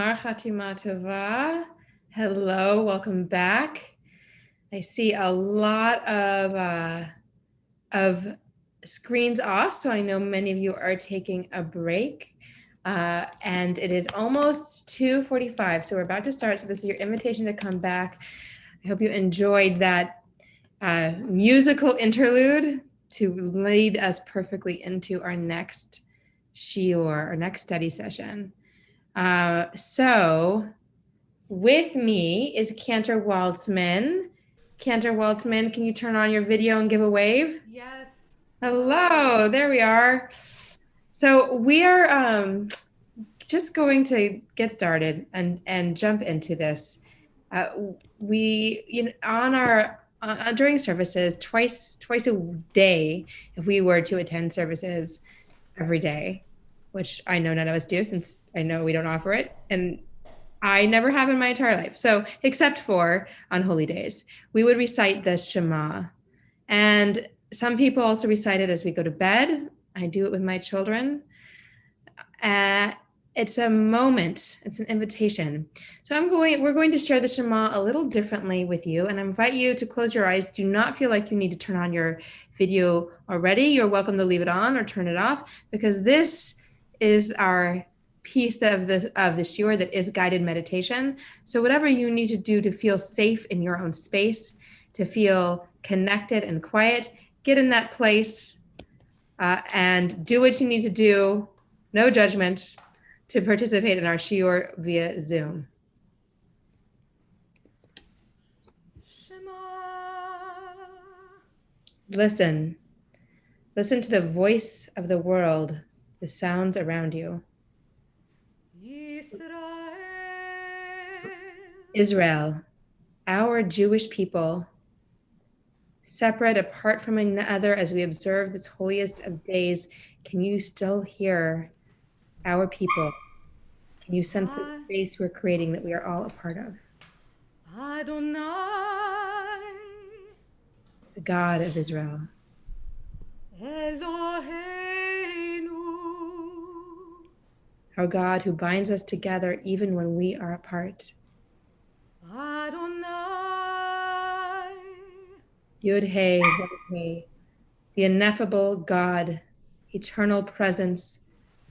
Gemar Chatima Tova. Hello, welcome back. I see a lot of screens off, so I know many of you are taking a break. And it is almost 2:45, so we're about to start. So this is your invitation to come back. I hope you enjoyed that musical interlude to lead us perfectly into our next shiur, our next study session. So with me is Cantor Waltzman. Cantor Waltzman, can you turn on your video and give a wave? Yes. Hello, there we are. So we are just going to get started and jump into this. During services, twice a day, if we were to attend services every day, which I know none of us do since I know we don't offer it, and I never have in my entire life. So except for on holy days, we would recite the Shema. And some people also recite it as we go to bed. I do it with my children. It's a moment, it's an invitation. So we're going to share the Shema a little differently with you, and I invite you to close your eyes. Do not feel like you need to turn on your video already. You're welcome to leave it on or turn it off, because this is our piece of the shiur that is guided meditation. So whatever you need to do to feel safe in your own space, to feel connected and quiet, get in that place and do what you need to do. No judgment, to participate in our shiur via Zoom. Listen to the voice of the world, the sounds around you. Israel, our Jewish people, separate apart from another as we observe this holiest of days, can you still hear our people? Can you sense the space we're creating that we are all a part of? Adonai. The God of Israel. Eloheinu. Our God who binds us together even when we are apart. Adonai. Yud-Hey, Vav-Hey, the ineffable God, eternal presence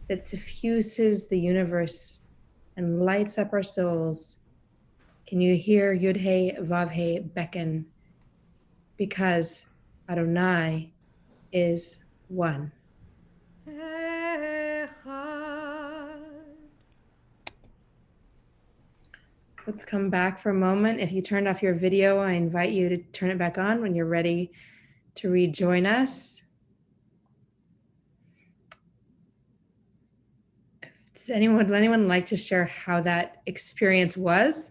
that suffuses the universe and lights up our souls. Can you hear Yud-Hey, Vav-Hey beckon? Because Adonai is one. Let's come back for a moment. If you turned off your video, I invite you to turn it back on when you're ready to rejoin us. Would anyone like to share how that experience was?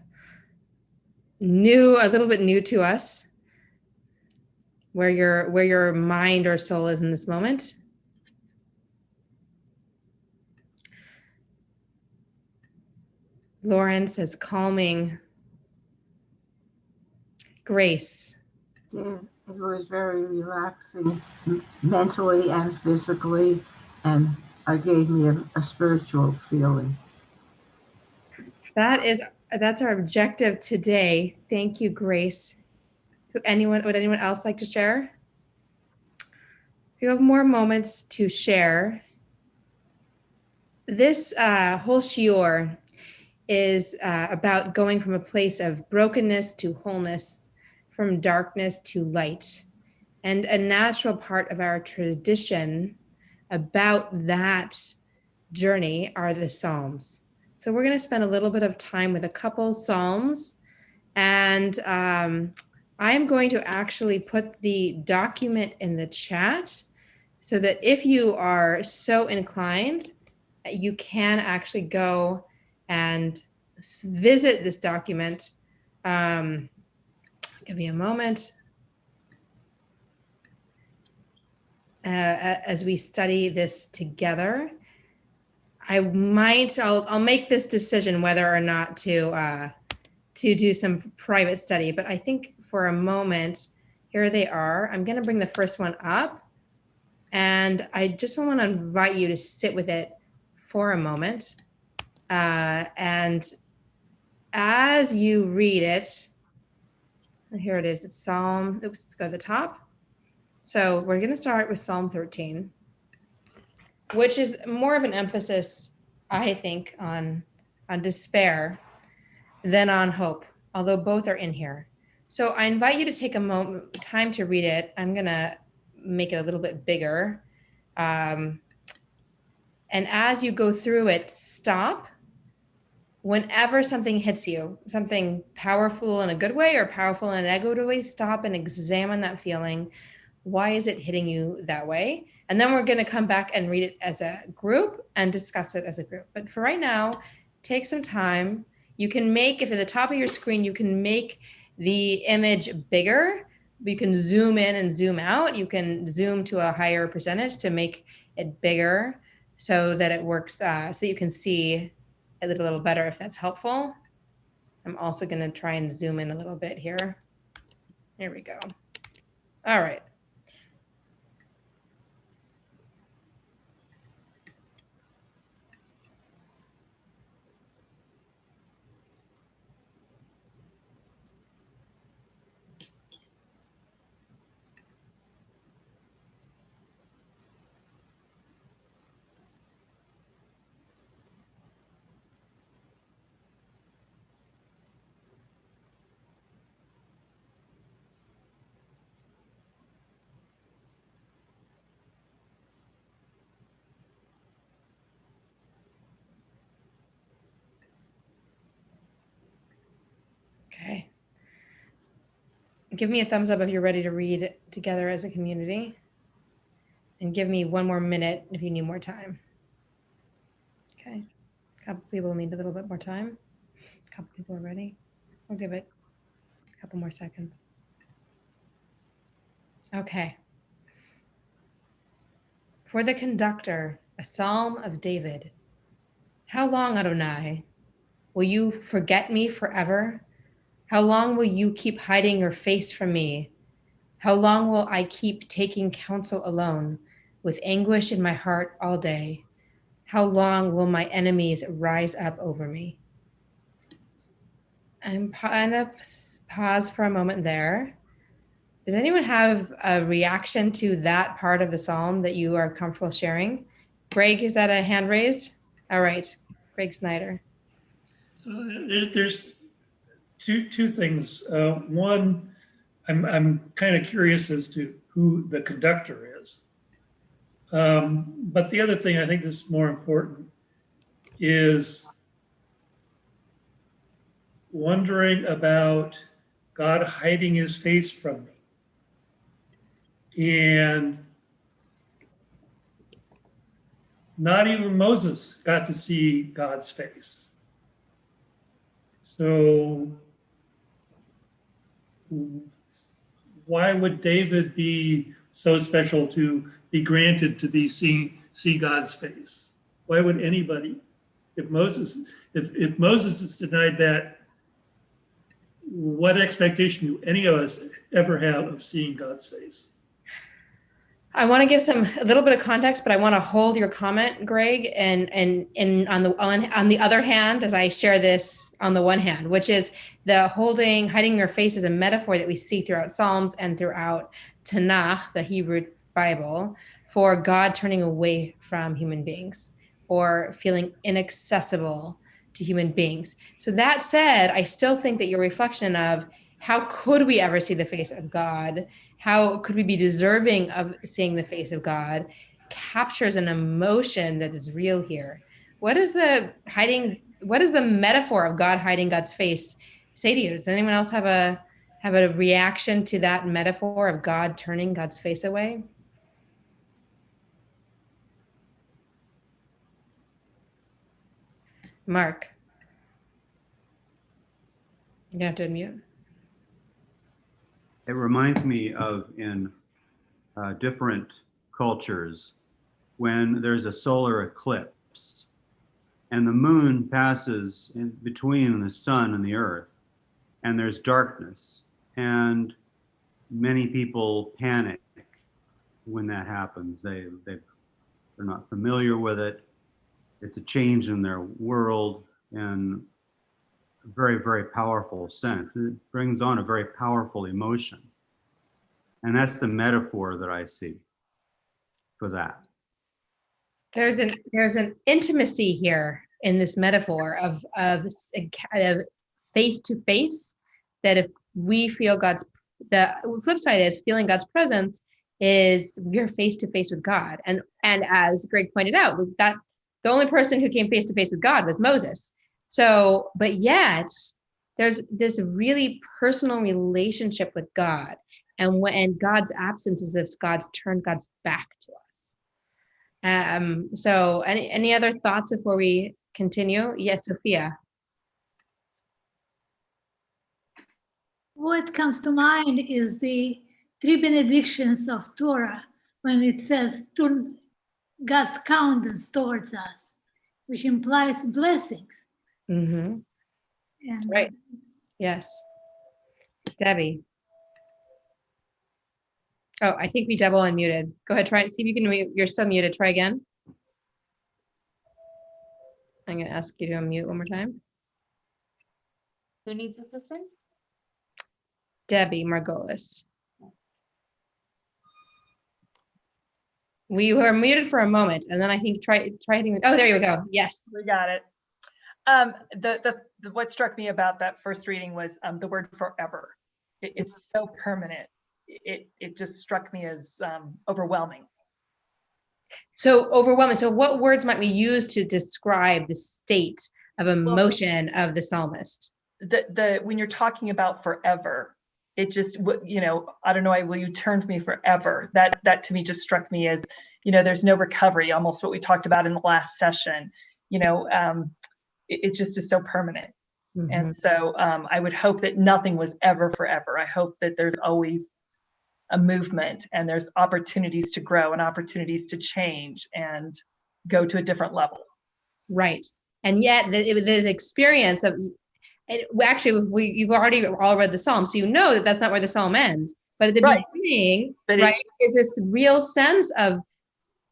A little bit new to us, where your mind or soul is in this moment? Lauren says calming. Grace. Yeah, it was very relaxing mentally and physically, and it gave me a spiritual feeling. That's our objective today. Thank you, Grace. Would anyone else like to share? If you have more moments to share, this whole shiur is about going from a place of brokenness to wholeness, from darkness to light. And a natural part of our tradition about that journey are the Psalms. So we're going to spend a little bit of time with a couple Psalms, and I'm going to actually put the document in the chat so that if you are so inclined, you can actually go and visit this document. Give me a moment. As we study this together, I'll make this decision whether or not to do some private study, but I think for a moment, here they are. I'm going to bring the first one up, and I just want to invite you to sit with it for a moment. And as you read it, here it is. It's Psalm, oops, let's go to the top. So we're going to start with Psalm 13, which is more of an emphasis, I think, on despair than on hope, although both are in here. So I invite you to take a moment, time to read it. I'm going to make it a little bit bigger. And as you go through it, stop. Whenever something hits you, something powerful in a good way or powerful in a negative way, stop and examine that feeling. Why is it hitting you that way? And then we're going to come back and read it as a group and discuss it as a group. But for right now, take some time. You can make, if at the top of your screen, you can make the image bigger. You can zoom in and zoom out. You can zoom to a higher percentage to make it bigger so that it works, so you can see a little better if that's helpful. I'm also going to try and zoom in a little bit here. Here we go. All right. Okay. Give me a thumbs up if you're ready to read together as a community. And give me 1 more minute if you need more time. Okay. A couple people need a little bit more time. A couple people are ready. We'll give it a couple more seconds. Okay. For the conductor, a psalm of David. How long, Adonai, will you forget me forever? How long will you keep hiding your face from me? How long will I keep taking counsel alone with anguish in my heart all day? How long will my enemies rise up over me? I'm gonna pause for a moment there. Does anyone have a reaction to that part of the psalm that you are comfortable sharing? Greg, is that a hand raised? All right, Greg Snyder. So there's two things. One, I'm kind of curious as to who the conductor is. But the other thing I think is more important is wondering about God hiding his face from me. And not even Moses got to see God's face. So why would David be so special to be granted to be see God's face? Why would anybody? If Moses is denied that, what expectation do any of us ever have of seeing God's face? I want to give a little bit of context, but I want to hold your comment, Greg, and on the other hand, as I share this on the one hand, which is the hiding your face is a metaphor that we see throughout Psalms and throughout Tanakh, the Hebrew Bible, for God turning away from human beings or feeling inaccessible to human beings. So that said, I still think that your reflection of how could we ever see the face of God? How could we be deserving of seeing the face of God captures an emotion that is real here. What is the metaphor of God hiding God's face say to you? Does anyone else have a reaction to that metaphor of God turning God's face away? Mark. You're gonna have to unmute. It reminds me of in different cultures when there's a solar eclipse and the moon passes in between the sun and the earth and there's darkness, and many people panic when that happens. They're not familiar with it. It's a change in their world in a very, very powerful sense. It brings on a very powerful emotion. And that's the metaphor that I see for that. There's an intimacy here in this metaphor of face to face, that if we feel the flip side is feeling God's presence is we're face to face with God. And as Greg pointed out, that the only person who came face to face with God was Moses. So, but yet there's this really personal relationship with God. And when God's absence is if God's turned God's back to us. So any other thoughts before we continue? Yes, Sophia. What comes to mind is the three benedictions of Torah when it says turn God's countenance towards us, which implies blessings. Mm-hmm. And right. Yes. Debbie. Oh, I think we double unmuted. Go ahead, try and see if you can mute. You're still muted. Try again. I'm going to ask you to unmute one more time. Who needs assistance? Debbie Margolis. We were muted for a moment, and then I think try hitting. Oh, there you go. Yes, we got it. What struck me about that first reading was the word forever. It's so permanent. It just struck me as overwhelming. So overwhelming. So what words might we use to describe the state of emotion of the psalmist? When you're talking about forever, it just, I don't know, will you turn to me forever? That to me just struck me as, there's no recovery, almost what we talked about in the last session. It just is so permanent. Mm-hmm. And so I would hope that nothing was ever forever. I hope that there's always a movement and there's opportunities to grow and opportunities to change and go to a different level. Right. And yet the experience of, actually, you've already all read the Psalm, so you know that that's not where the Psalm ends. But at the beginning, is this real sense of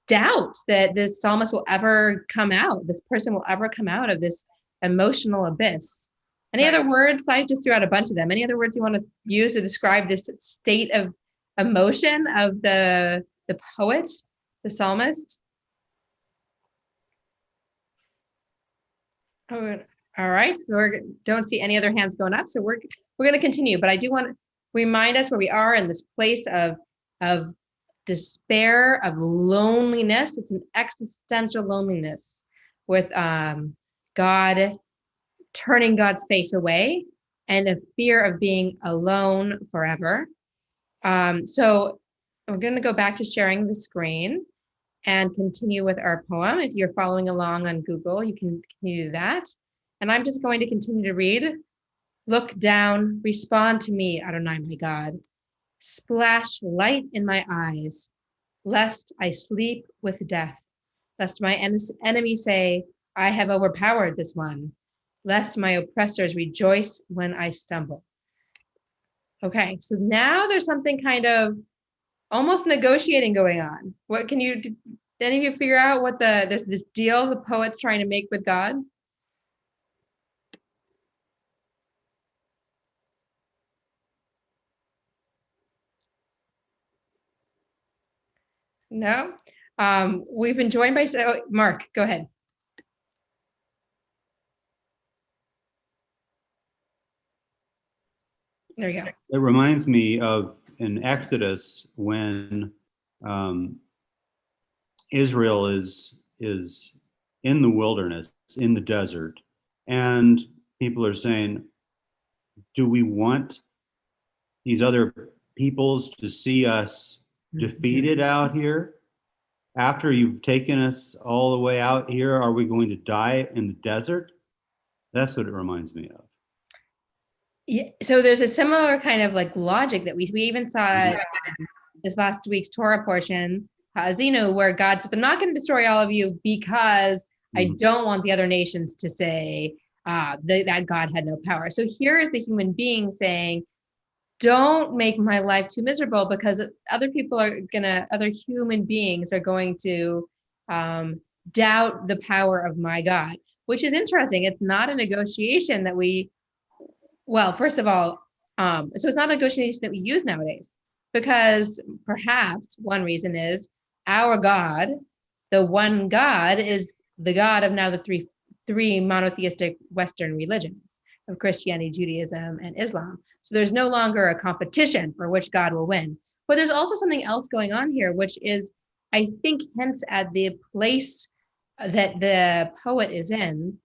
doubt that this psalmist will ever come out, this person will ever come out of this emotional abyss. Any other words? I just threw out a bunch of them. Any other words you want to use to describe this state of emotion of the poet, the psalmist? Oh, all right, we don't see any other hands going up, so we're going to continue. But I do want to remind us where we are in this place of despair, of loneliness. It's an existential loneliness with God turning God's face away and a fear of being alone forever. So we're going to go back to sharing the screen and continue with our poem. If you're following along on Google, you can continue to do that. And I'm just going to continue to read. Look down, respond to me, Adonai, my God. Splash light in my eyes, lest I sleep with death, lest my enemy say, I have overpowered this one, lest my oppressors rejoice when I stumble. Okay, so now there's something kind of almost negotiating going on. What did any of you figure out what this deal the poet's trying to make with God? No? We've been joined by Mark, go ahead. There you go. It reminds me of in Exodus when Israel is in the wilderness, in the desert, and people are saying, do we want these other peoples to see us defeated out here? After you've taken us all the way out here, are we going to die in the desert? That's what it reminds me of. Yeah, so there's a similar kind of like logic that we even saw this last week's Torah portion, Ha'azinu, where God says, I'm not going to destroy all of you because I don't want the other nations to say that God had no power. So here is the human being saying, don't make my life too miserable because other human beings are going to doubt the power of my God, which is interesting. It's not a negotiation that first of all, so it's not a negotiation that we use nowadays, because perhaps one reason is our God, the one God, is the God of now the three monotheistic Western religions of Christianity, Judaism, and Islam. So there's no longer a competition for which God will win. But there's also something else going on here, which is, I think, hints at the place that the poet is in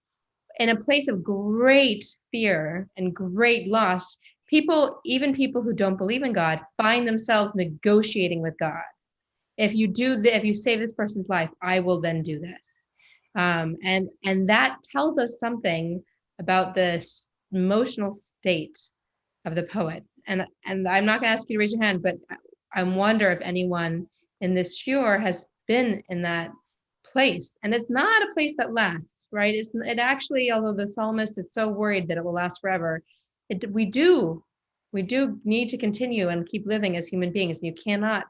a place of great fear and great loss. Even people who don't believe in God, find themselves negotiating with God. If you save this person's life, I will then do this. And that tells us something about the emotional state of the poet. And I'm not going to ask you to raise your hand, but I wonder if anyone in this shiur has been in that place. And it's not a place that lasts, right? It actually, although the psalmist is so worried that it will last forever, we do need to continue and keep living as human beings. And you cannot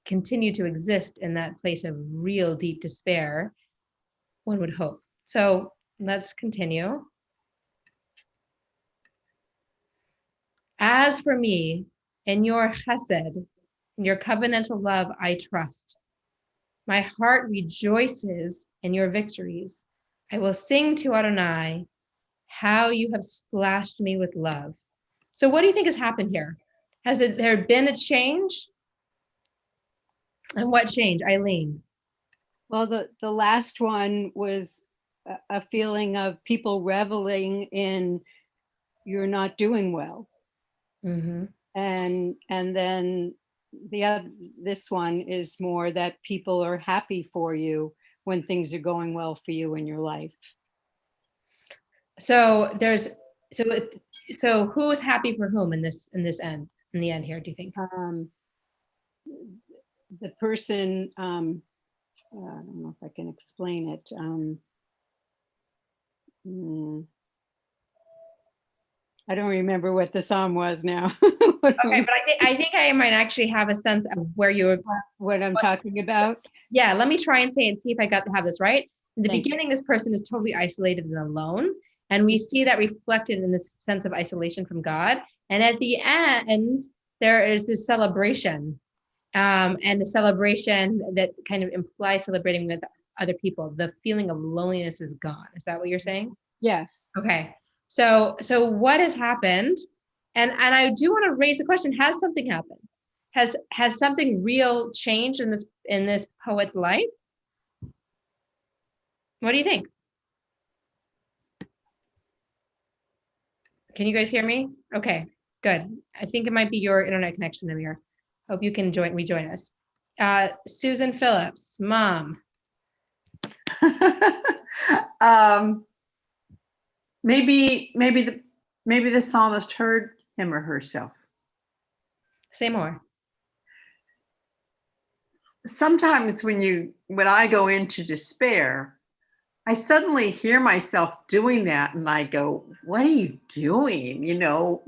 continue to exist in that place of real deep despair, one would hope. So let's continue. As for me, in your chesed, in your covenantal love, I trust. My heart rejoices in your victories. I will sing to Adonai how you have splashed me with love. So what do you think has happened here? Has there been a change? And what change, Eileen? Well, the last one was a feeling of people reveling in you're not doing well. Mm-hmm. And then this one is more that people are happy for you when things are going well for you in your life. So who is happy for whom in the end here, do you think? The person, I don't know if I can explain it. I don't remember what the psalm was now. Okay, but I think I might actually have a sense of where what I'm talking about. Yeah, let me try and say and see if I have this right. In the beginning, this person is totally isolated and alone, and we see that reflected in this sense of isolation from God. And at the end, there is this celebration, and the celebration that kind of implies celebrating with other people. The feeling of loneliness is gone. Is that what you're saying? Yes. Okay. So what has happened? And I do want to raise the question, has something happened? Has something real changed in this poet's life? What do you think? Can you guys hear me? Okay, good. I think it might be your internet connection, Amir. Hope you can rejoin us. Susan Phillips, Mom. Maybe the psalmist heard him or herself. Say more. Sometimes when I go into despair, I suddenly hear myself doing that and I go, what are you doing?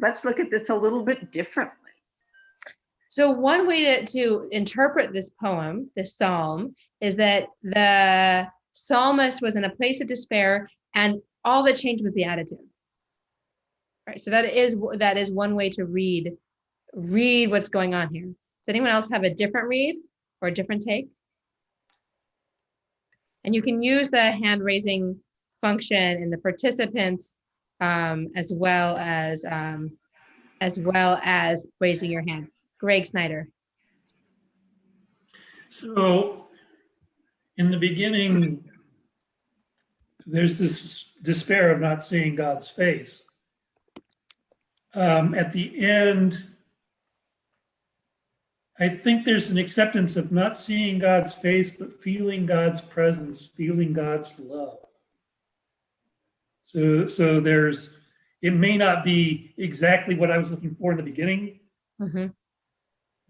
Let's look at this a little bit differently. So one way to interpret this poem, this psalm, is that the psalmist was in a place of despair and all that changed was the attitude. Right. So that is one way to read what's going on here. Does anyone else have a different read or a different take? And you can use the hand raising function in the participants as well as raising your hand. Greg Snyder. So in the beginning, there's this despair of not seeing God's face. At the end, I think there's an acceptance of not seeing God's face, but feeling God's presence, feeling God's love. So it may not be exactly what I was looking for in the beginning, mm-hmm.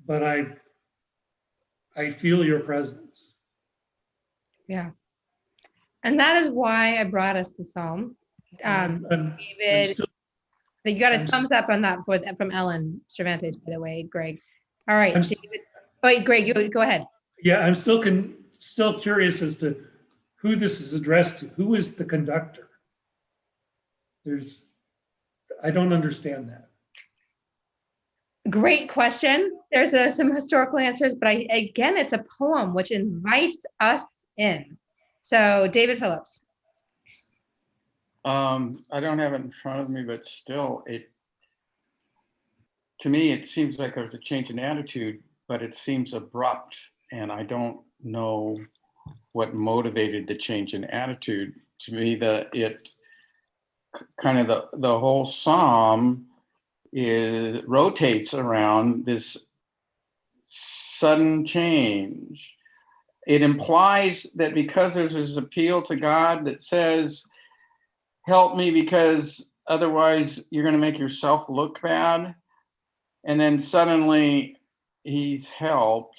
but I feel your presence. Yeah. And that is why I brought us the psalm. David, you got a thumbs up on that from Ellen Cervantes, by the way, Greg. All right, David. Wait, Greg, you go ahead. Yeah, I'm still curious as to who this is addressed to. Who is the conductor? I don't understand that. Great question. There's some historical answers, but again, it's a poem which invites us in. So David Phillips. I don't have it in front of me, but still, to me, it seems like there's a change in attitude, but it seems abrupt, and I don't know what motivated the change in attitude. To me, the whole psalm rotates around this sudden change. It implies that because there's this appeal to God that says, help me because otherwise you're going to make yourself look bad. And then suddenly he's helped.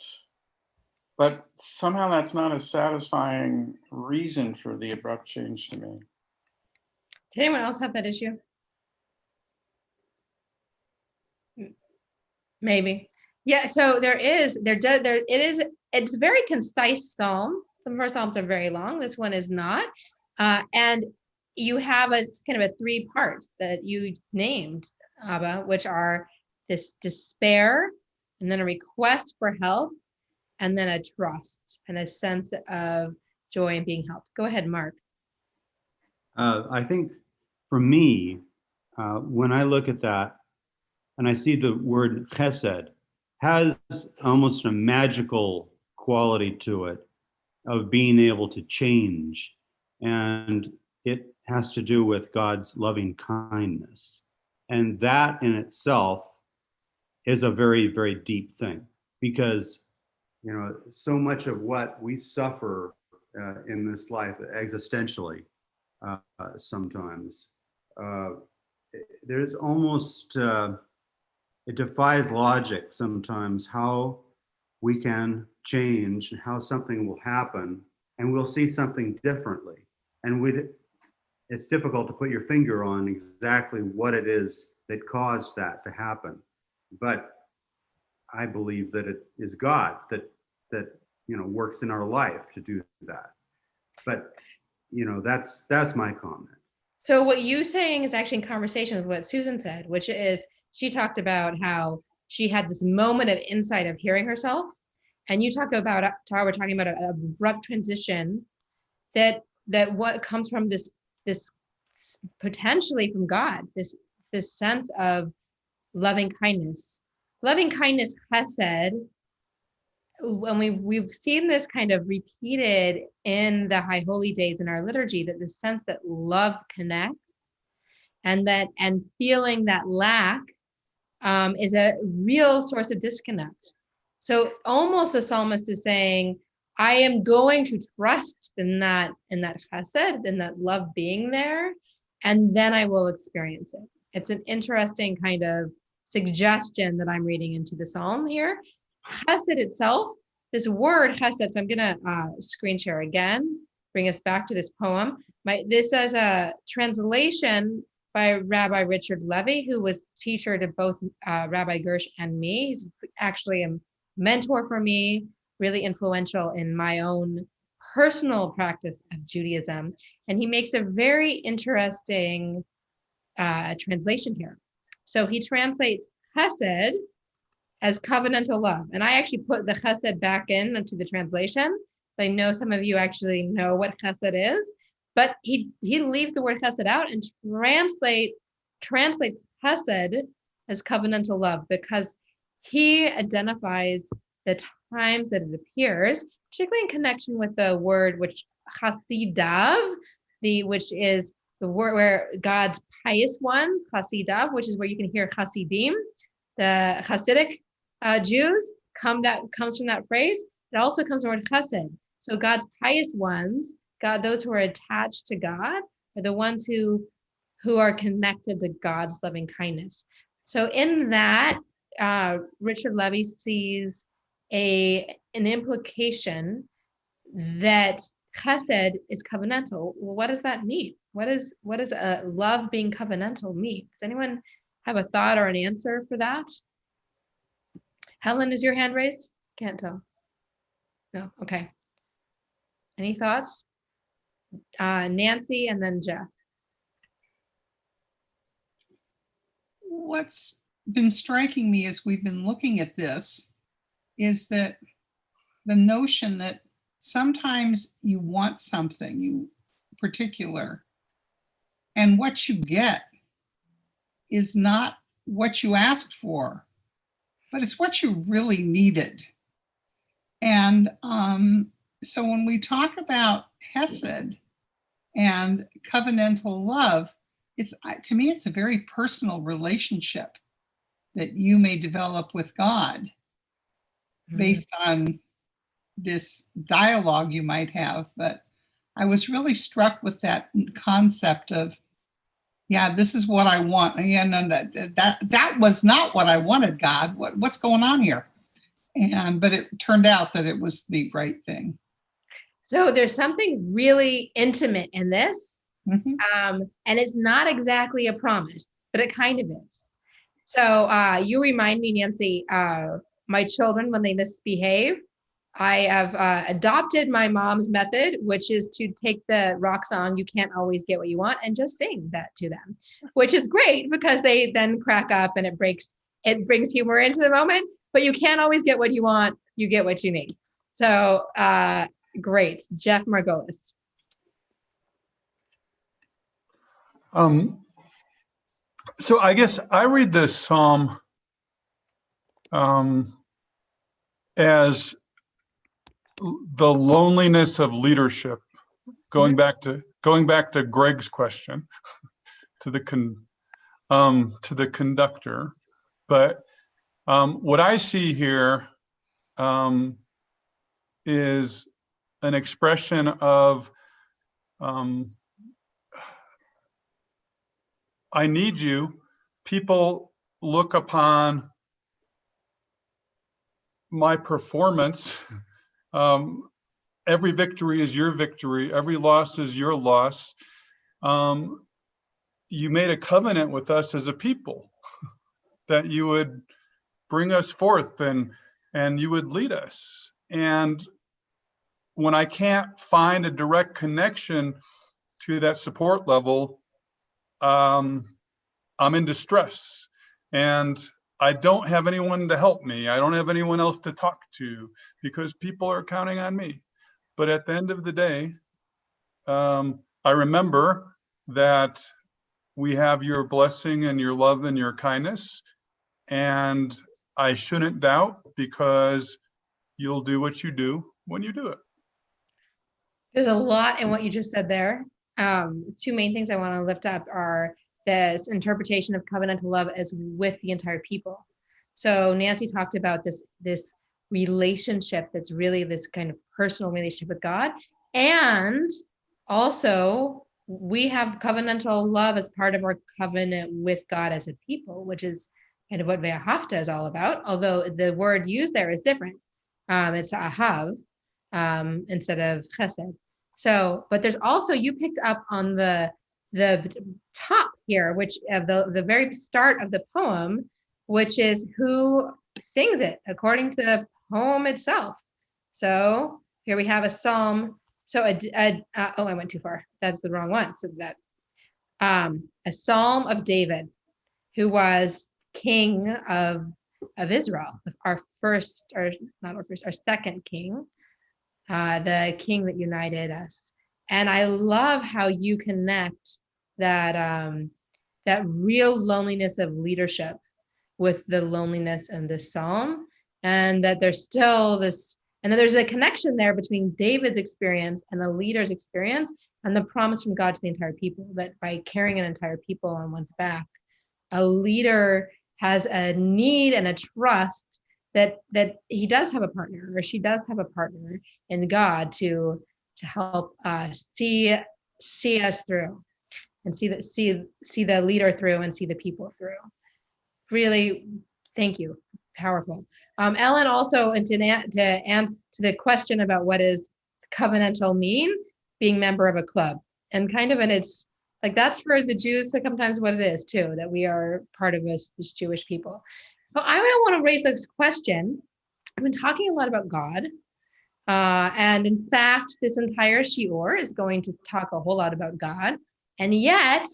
But somehow that's not a satisfying reason for the abrupt change to me. Did anyone else have that issue? Maybe. Yeah, so it's a very concise psalm. Some of our psalms are very long. This one is not. And you have it's kind of a 3 parts that you named, Abba, which are this despair, and then a request for help, and then a trust and a sense of joy and being helped. Go ahead, Mark. I think for me, when I look at that and I see the word chesed, has almost a magical quality to it of being able to change. And it has to do with God's loving kindness. And that in itself is a very, very deep thing, because, so much of what we suffer in this life existentially, sometimes, there's almost, it defies logic sometimes how we can change and how something will happen and we'll see something differently. And it's difficult to put your finger on exactly what it is that caused that to happen. But I believe that it is God that works in our life to do that. But that's my comment. So what you saying is actually in conversation with what Susan said, which is she talked about how she had this moment of insight of hearing herself, and you talk about Tara, we're talking about an abrupt transition that what comes from this potentially from God, this sense of loving kindness, chesed. When we've seen this kind of repeated in the High Holy Days in our liturgy, that the sense that love connects, and feeling that lack is a real source of disconnect. So almost the psalmist is saying, I am going to trust in that chesed, in that love being there, and then I will experience it. It's an interesting kind of suggestion that I'm reading into the psalm here. Chesed itself, this word chesed, so I'm going to screen share again, bring us back to this poem. This is a translation by Rabbi Richard Levy, who was teacher to both Rabbi Gersh and me. He's actually a mentor for me, really influential in my own personal practice of Judaism. And he makes a very interesting translation here. So he translates chesed as covenantal love. And I actually put the chesed back into the translation. So I know some of you actually know what chesed is, but he leaves the word chesed out and translates chesed as covenantal love, because he identifies the times that it appears, particularly in connection with the word which chasidav, which is the word where God's pious ones, chasidav, which is where you can hear chasidim, the Hasidic Jews, comes from that phrase. It also comes from the word chesed. So God's pious ones, those who are attached to God, are the ones who are connected to God's loving kindness. So in that, Richard Levy sees an implication that chesed is covenantal. Well, what does that mean? What does a love being covenantal mean? Does anyone have a thought or an answer for that? Helen, is your hand raised? Can't tell. No, okay. Any thoughts? Nancy, and then Jeff. What's been striking me as we've been looking at this is that the notion that sometimes you want something you particular, and what you get is not what you asked for, but it's what you really needed. And so when we talk about Hesed and covenantal love, it's, to me, it's a very personal relationship that you may develop with God based on this dialogue you might have. But I was really struck with that concept of, yeah, this is what I want. And that was not what I wanted, God. What's going on here? But it turned out that it was the right thing. So there's something really intimate in this. And it's not exactly a promise, but it kind of is. So you remind me, Nancy, my children, when they misbehave, I have adopted my mom's method, which is to take the rock song, "You Can't Always Get What You Want," and just sing that to them, which is great because they then crack up and it brings humor into the moment, but you can't always get what you want. You get what you need. So great. Jeff Margolis. So I guess I read this psalm as the loneliness of leadership. Going back to Greg's question to the conductor, but what I see here is an expression of I need you. People look upon my performance. Every victory is your victory. Every loss is your loss. You made a covenant with us as a people that you would bring us forth and you would lead us. And when I can't find a direct connection to that support level, I'm in distress and I don't have anyone to help me. I don't have anyone else to talk to because people are counting on me. But at the end of the day, I remember that we have your blessing and your love and your kindness, and I shouldn't doubt because you'll do what you do when you do it. There's a lot in what you just said there. Two main things I want to lift up are this interpretation of covenantal love as with the entire people. So Nancy talked about this relationship that's really this kind of personal relationship with God. And also we have covenantal love as part of our covenant with God as a people, which is kind of what Ve'ahavta is all about. Although the word used there is different. It's ahav instead of chesed. So, but there's also, you picked up on the top here, which of the very start of the poem, which is who sings it according to the poem itself. So here we have a psalm. So I went too far. That's the wrong one. So that a psalm of David, who was king of Israel, our second king. The king that united us. And I love how you connect that real loneliness of leadership with the loneliness in this psalm, and that there's still this, and then there's a connection there between David's experience and the leader's experience and the promise from God to the entire people, that by carrying an entire people on one's back, a leader has a need and a trust that he does have a partner, or she does have a partner in God to help see us through, and see the leader through, and see the people through. Really, thank you, powerful. Ellen, also, and to answer the question about what does covenantal mean, being member of a club, and it's like that's for the Jews sometimes what it is too, that we are part of this Jewish people. But I want to raise this question. I've been talking a lot about God. And in fact, this entire shiur is going to talk a whole lot about God. And yet,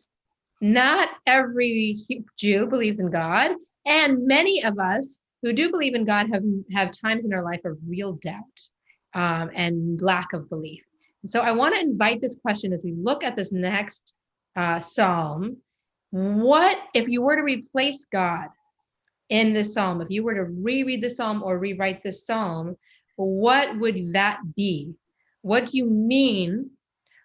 not every Jew believes in God. And many of us who do believe in God have times in our life of real doubt and lack of belief. And so I want to invite this question as we look at this next psalm. What if you were to replace God in this psalm? If you were to reread the psalm or rewrite this psalm, what would that be? What do you mean,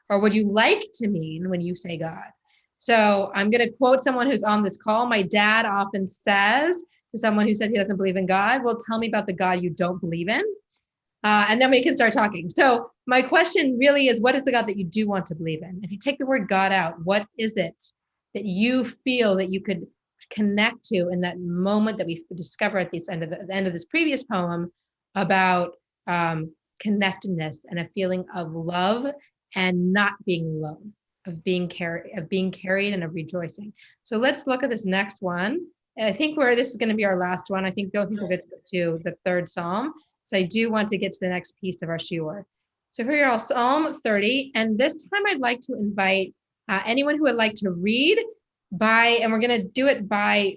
or would you like to mean when you say God? So I'm going to quote someone who's on this call. My dad often says to someone who said he doesn't believe in God, well, tell me about the God you don't believe in. And then we can start talking. So my question really is, what is the God that you do want to believe in? If you take the word God out, what is it that you feel that you could connect to in that moment that we discover at the end of this previous poem about connectedness and a feeling of love and not being alone, of being carried and of rejoicing. So let's look at this next one. I think this is going to be our last one. Don't think we'll get to the third psalm. So I do want to get to the next piece of our shiur. So here are all Psalm 30. And this time I'd like to invite anyone who would like to read and we're going to do it by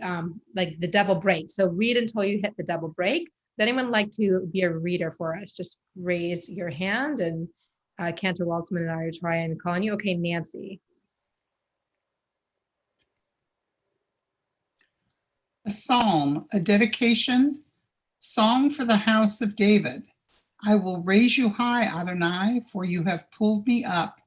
like the double break. So read until you hit the double break. Would anyone like to be a reader for us? Just raise your hand, and Cantor Waltzman and I are trying to call on you. Okay, Nancy. A psalm, a dedication, song for the house of David. I will raise you high, Adonai, for you have pulled me up,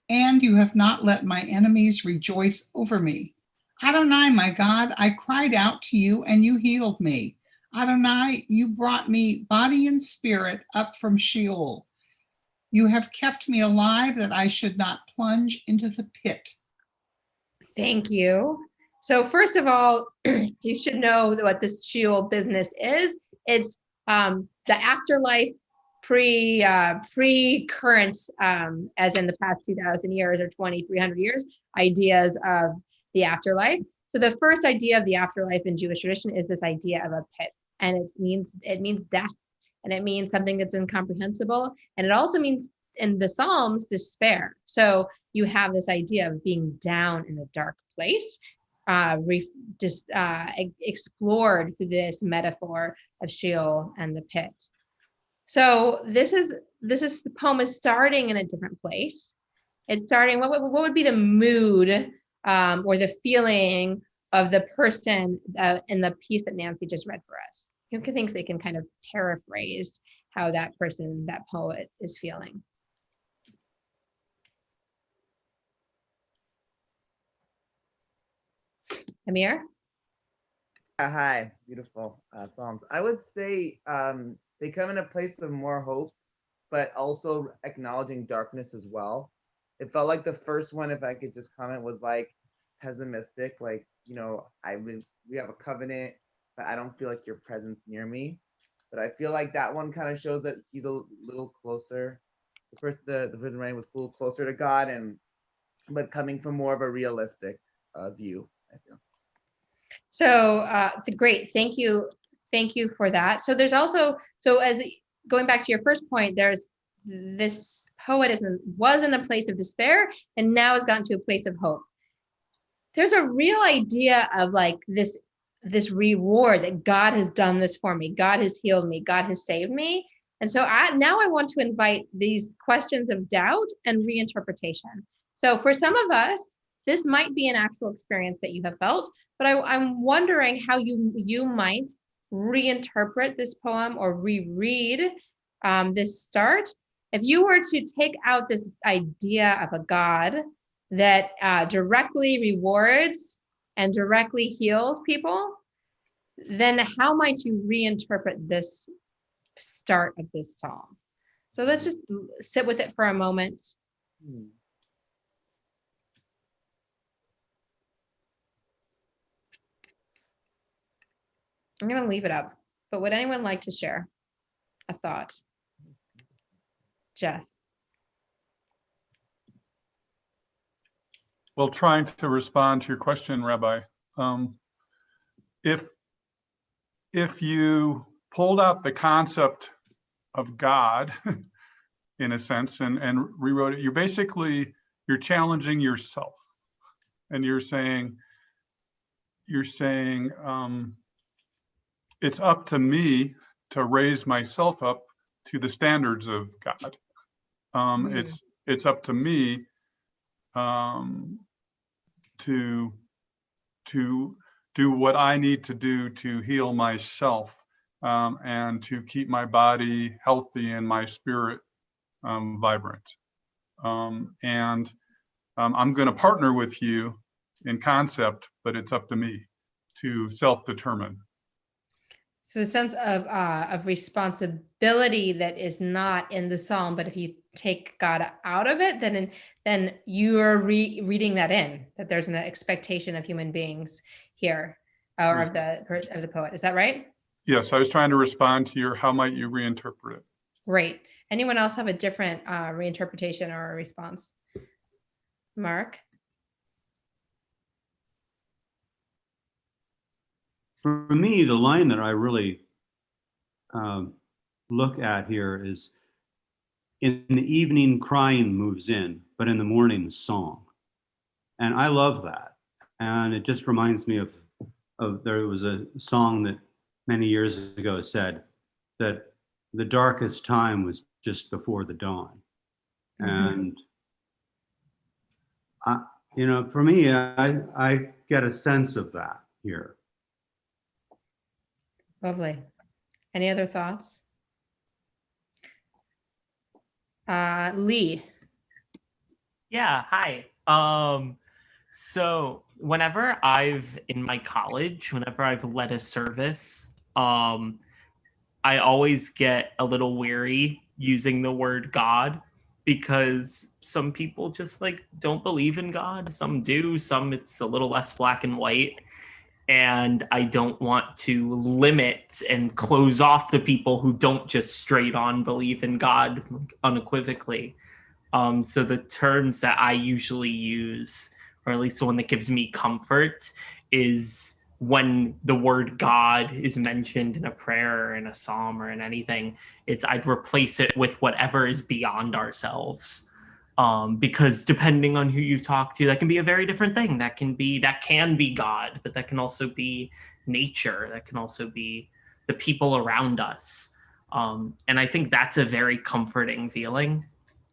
and you have not let my enemies rejoice over me. Adonai, my God, I cried out to you, and you healed me. Adonai, you brought me body and spirit up from Sheol. You have kept me alive that I should not plunge into the pit. Thank you. So first of all, you should know what this Sheol business is. It's the afterlife pre-current, as in the past 2,000 years or 2,300 years, ideas of the afterlife. So the first idea of the afterlife in Jewish tradition is this idea of a pit, and it means death, and it means something that's incomprehensible, and it also means in the Psalms despair. So you have this idea of being down in a dark place, explored through this metaphor of Sheol and the pit. So the poem is starting in a different place. It's starting, what would be the mood or the feeling of the person in the piece that Nancy just read for us? Who thinks they can kind of paraphrase how that person, that poet, is feeling? Amir? Hi, beautiful Psalms. I would say they come in a place of more hope, but also acknowledging darkness as well. It felt like the first one, if I could just comment, was like pessimistic, like, we have a covenant, but I don't feel like your presence near me. But I feel like that one kind of shows that he's a little closer. The person writing was a little closer to God, but coming from more of a realistic view, I feel. So great, thank you for that. So there's also, as going back to your first point, there's this poet was in a place of despair and now has gotten to a place of hope. There's a real idea of like this reward that God has done this for me. God has healed me. God has saved me. And so now I want to invite these questions of doubt and reinterpretation. So for some of us, this might be an actual experience that you have felt, but I'm wondering how you might reinterpret this poem or reread this start. If you were to take out this idea of a God that directly rewards and directly heals people, then how might you reinterpret this start of this psalm? So let's just sit with it for a moment. I'm going to leave it up, but would anyone like to share a thought? Jeff. Well, trying to respond to your question, Rabbi, if you pulled out the concept of God in a sense, and rewrote it. You're challenging yourself, and you're saying, it's up to me to raise myself up to the standards of God. It's up to me to do what I need to do to heal myself, and to keep my body healthy and my spirit vibrant. And I'm going to partner with you in concept, but it's up to me to self-determine. So the sense of responsibility that is not in the psalm, but if you take God out of it, then you are reading that in, that there's an expectation of human beings here, or of the poet. Is that right? Yes, I was trying to respond to your, how might you reinterpret it? Great. Anyone else have a different reinterpretation or a response? Mark? For me, the line that I really look at here is, in the evening crying moves in, but in the morning song. And I love that. And it just reminds me of there was a song that many years ago said that the darkest time was just before the dawn. And for me, I get a sense of that here. Lovely. Any other thoughts? Lee. Yeah, hi. So whenever in my college, whenever I've led a service, I always get a little weary using the word God, because some people just don't believe in God. Some do, some it's a little less black and white. And I don't want to limit and close off the people who don't just straight on believe in God unequivocally. So the terms that I usually use, or at least the one that gives me comfort, is when the word God is mentioned in a prayer or in a psalm or in anything, I'd replace it with whatever is beyond ourselves. Because depending on who you talk to, that can be a very different thing. That can be God, but that can also be nature. That can also be the people around us. And I think that's a very comforting feeling,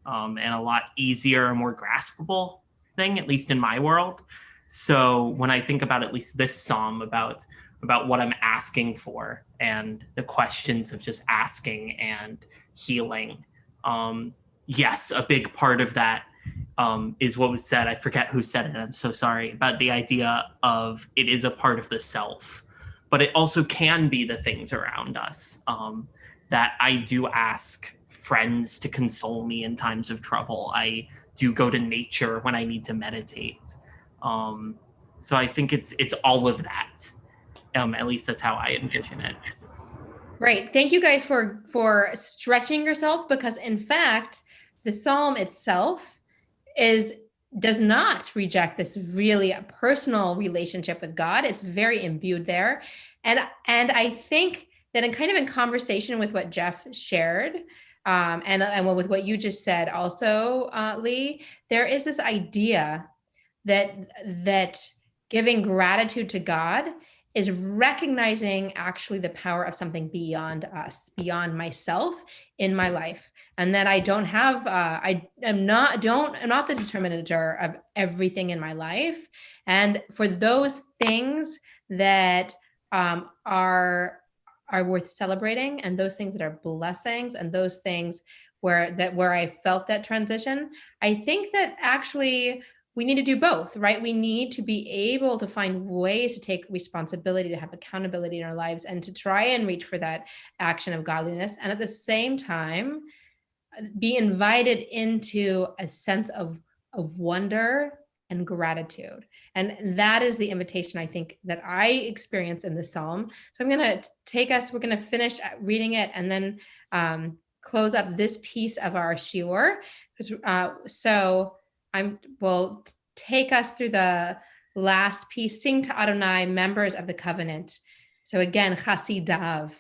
and a lot easier and more graspable thing, at least in my world. So when I think about at least this psalm, about what I'm asking for and the questions of just asking and healing, yes, a big part of that is what was said. I forget who said it. I'm so sorry. About the idea of it is a part of the self, but it also can be the things around us. That I do ask friends to console me in times of trouble. I do go to nature when I need to meditate. So I think it's all of that. At least that's how I envision it. Great. Thank you guys for stretching yourself, because in fact, the psalm itself does not reject this really personal relationship with God. It's very imbued there. And I think that in conversation with what Jeff shared, and with what you just said also, Lee, there is this idea that giving gratitude to God is recognizing actually the power of something beyond us, beyond myself in my life. And that I don't have, I'm not the determinator of everything in my life. And for those things that are worth celebrating, and those things that are blessings, and those things where I felt that transition, I think that actually we need to do both, right? We need to be able to find ways to take responsibility, to have accountability in our lives, and to try and reach for that action of godliness. And at the same time, be invited into a sense of wonder and gratitude. And that is the invitation, I think, that I experience in the Psalm. So I'm going to we're going to finish reading it and then close up this piece of our shiur. So will take us through the last piece. Sing to Adonai, members of the covenant. So again, Chasidav.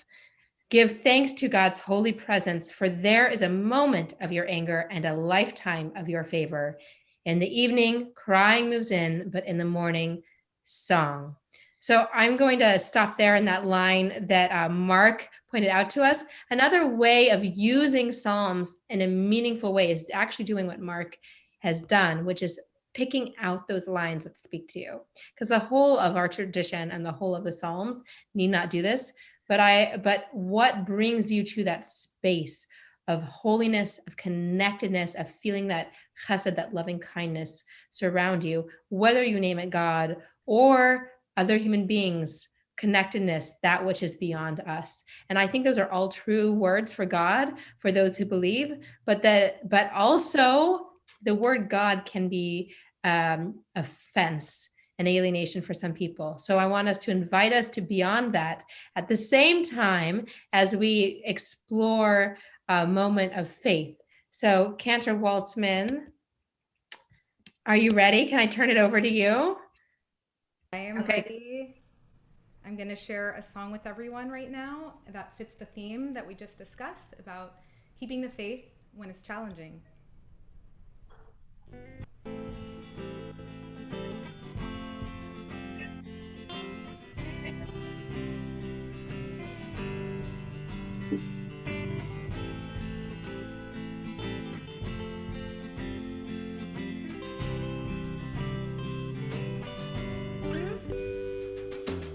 Give thanks to God's holy presence, for there is a moment of your anger and a lifetime of your favor. In the evening, crying moves in, but in the morning, song. So I'm going to stop there in that line that Mark pointed out to us. Another way of using Psalms in a meaningful way is actually doing what Mark has done, which is picking out those lines that speak to you. Because the whole of our tradition and the whole of the Psalms need not do this. But what brings you to that space of holiness, of connectedness, of feeling that chesed, that loving kindness surround you, whether you name it God or other human beings, connectedness, that which is beyond us. And I think those are all true words for God, for those who believe, but also the word God can be offense and alienation for some people. So I want us to invite us to beyond that at the same time as we explore a moment of faith. So Cantor Waltzman, are you ready? Can I turn it over to you? I am ready. I'm going to share a song with everyone right now that fits the theme that we just discussed about keeping the faith when it's challenging.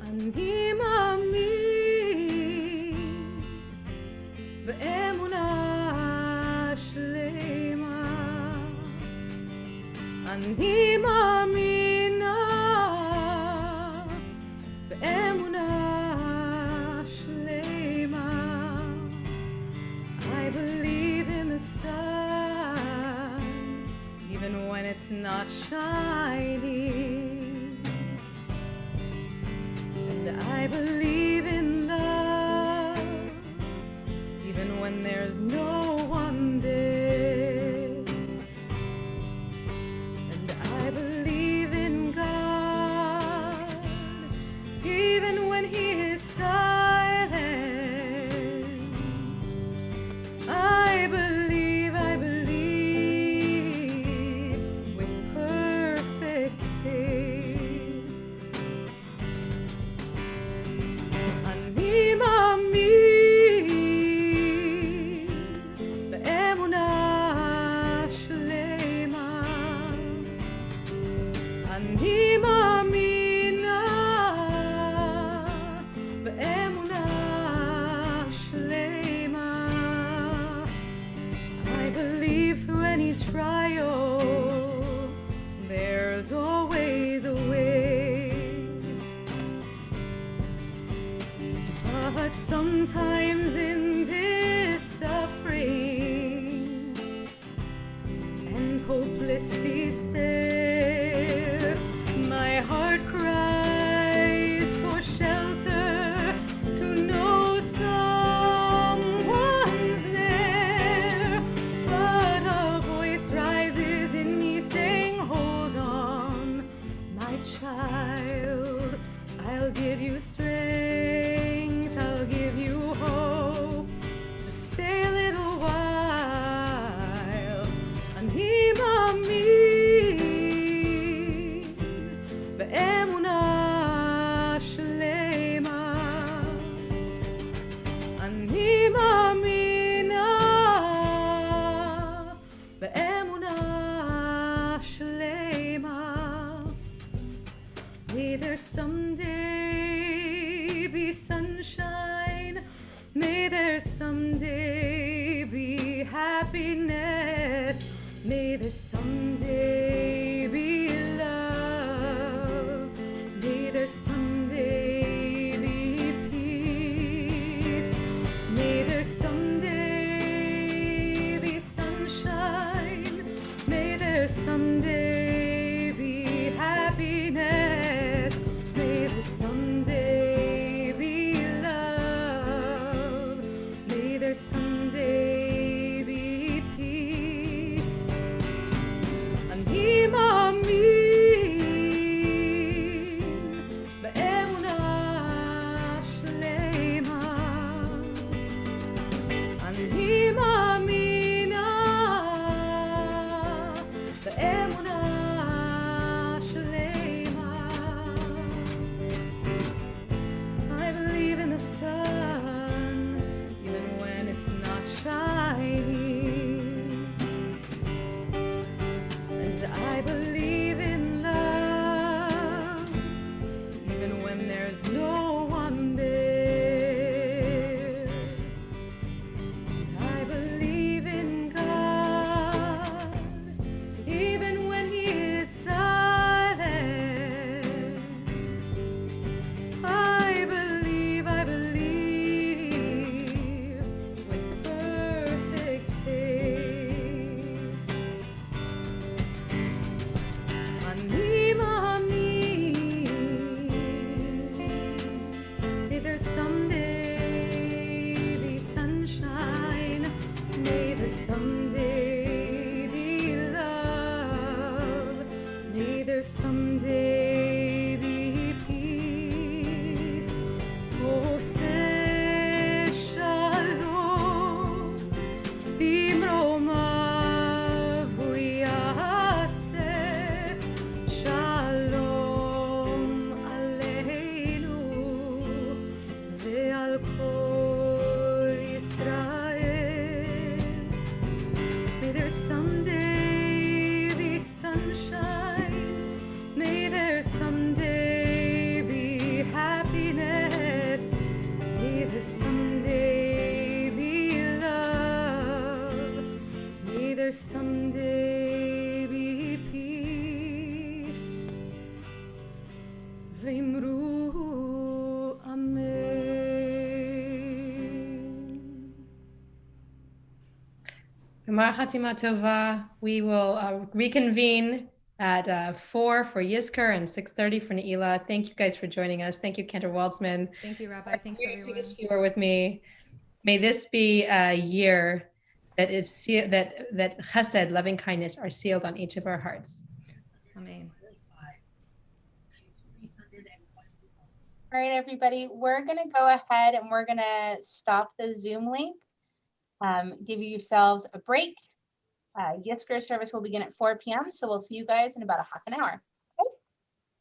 אני מאמין באמונה שלמה, אני מאמינה באמונה שלמה. I believe in the sun even when it's not shining. I believe in love, even when there's no one there. And I believe in God, even when He is silent. I believe with perfect faith. אני מאמין באמונה שלמה, אני מאמינה באמונה שלמה. I believe through any trial there's always a way. But sometimes in this suffering and hopeless despair, my heart cries for shelter, to know someone's there. But a voice rises in me saying, hold on, my child, I'll give you strength, I'll give you hope. Just stay a little while. אני מאמין באמונה שלמה, אני מאמינה באמונה שלמה. May there someday be sunshine, may there someday be happiness, may there someday be love, may there someday be peace, may there someday be sunshine, may there someday be happiness, may there someday be love, may there someday be peace. אני someday be peace. V'imru amen. Gemar Hatima Tova. We will reconvene at 4 for Yizkor and 6:30 for Ne'ilah. Thank you guys for joining us. Thank you, Cantor Waltzman. Thank you, Rabbi. Thanks, everyone. You were with me. May this be a year that is that chesed, loving kindness, are sealed on each of our hearts. Amen. All right, everybody, we're going to go ahead and we're going to stop the Zoom link. Give yourselves a break. Yizkor service will begin at 4 p.m. So we'll see you guys in about a half an hour.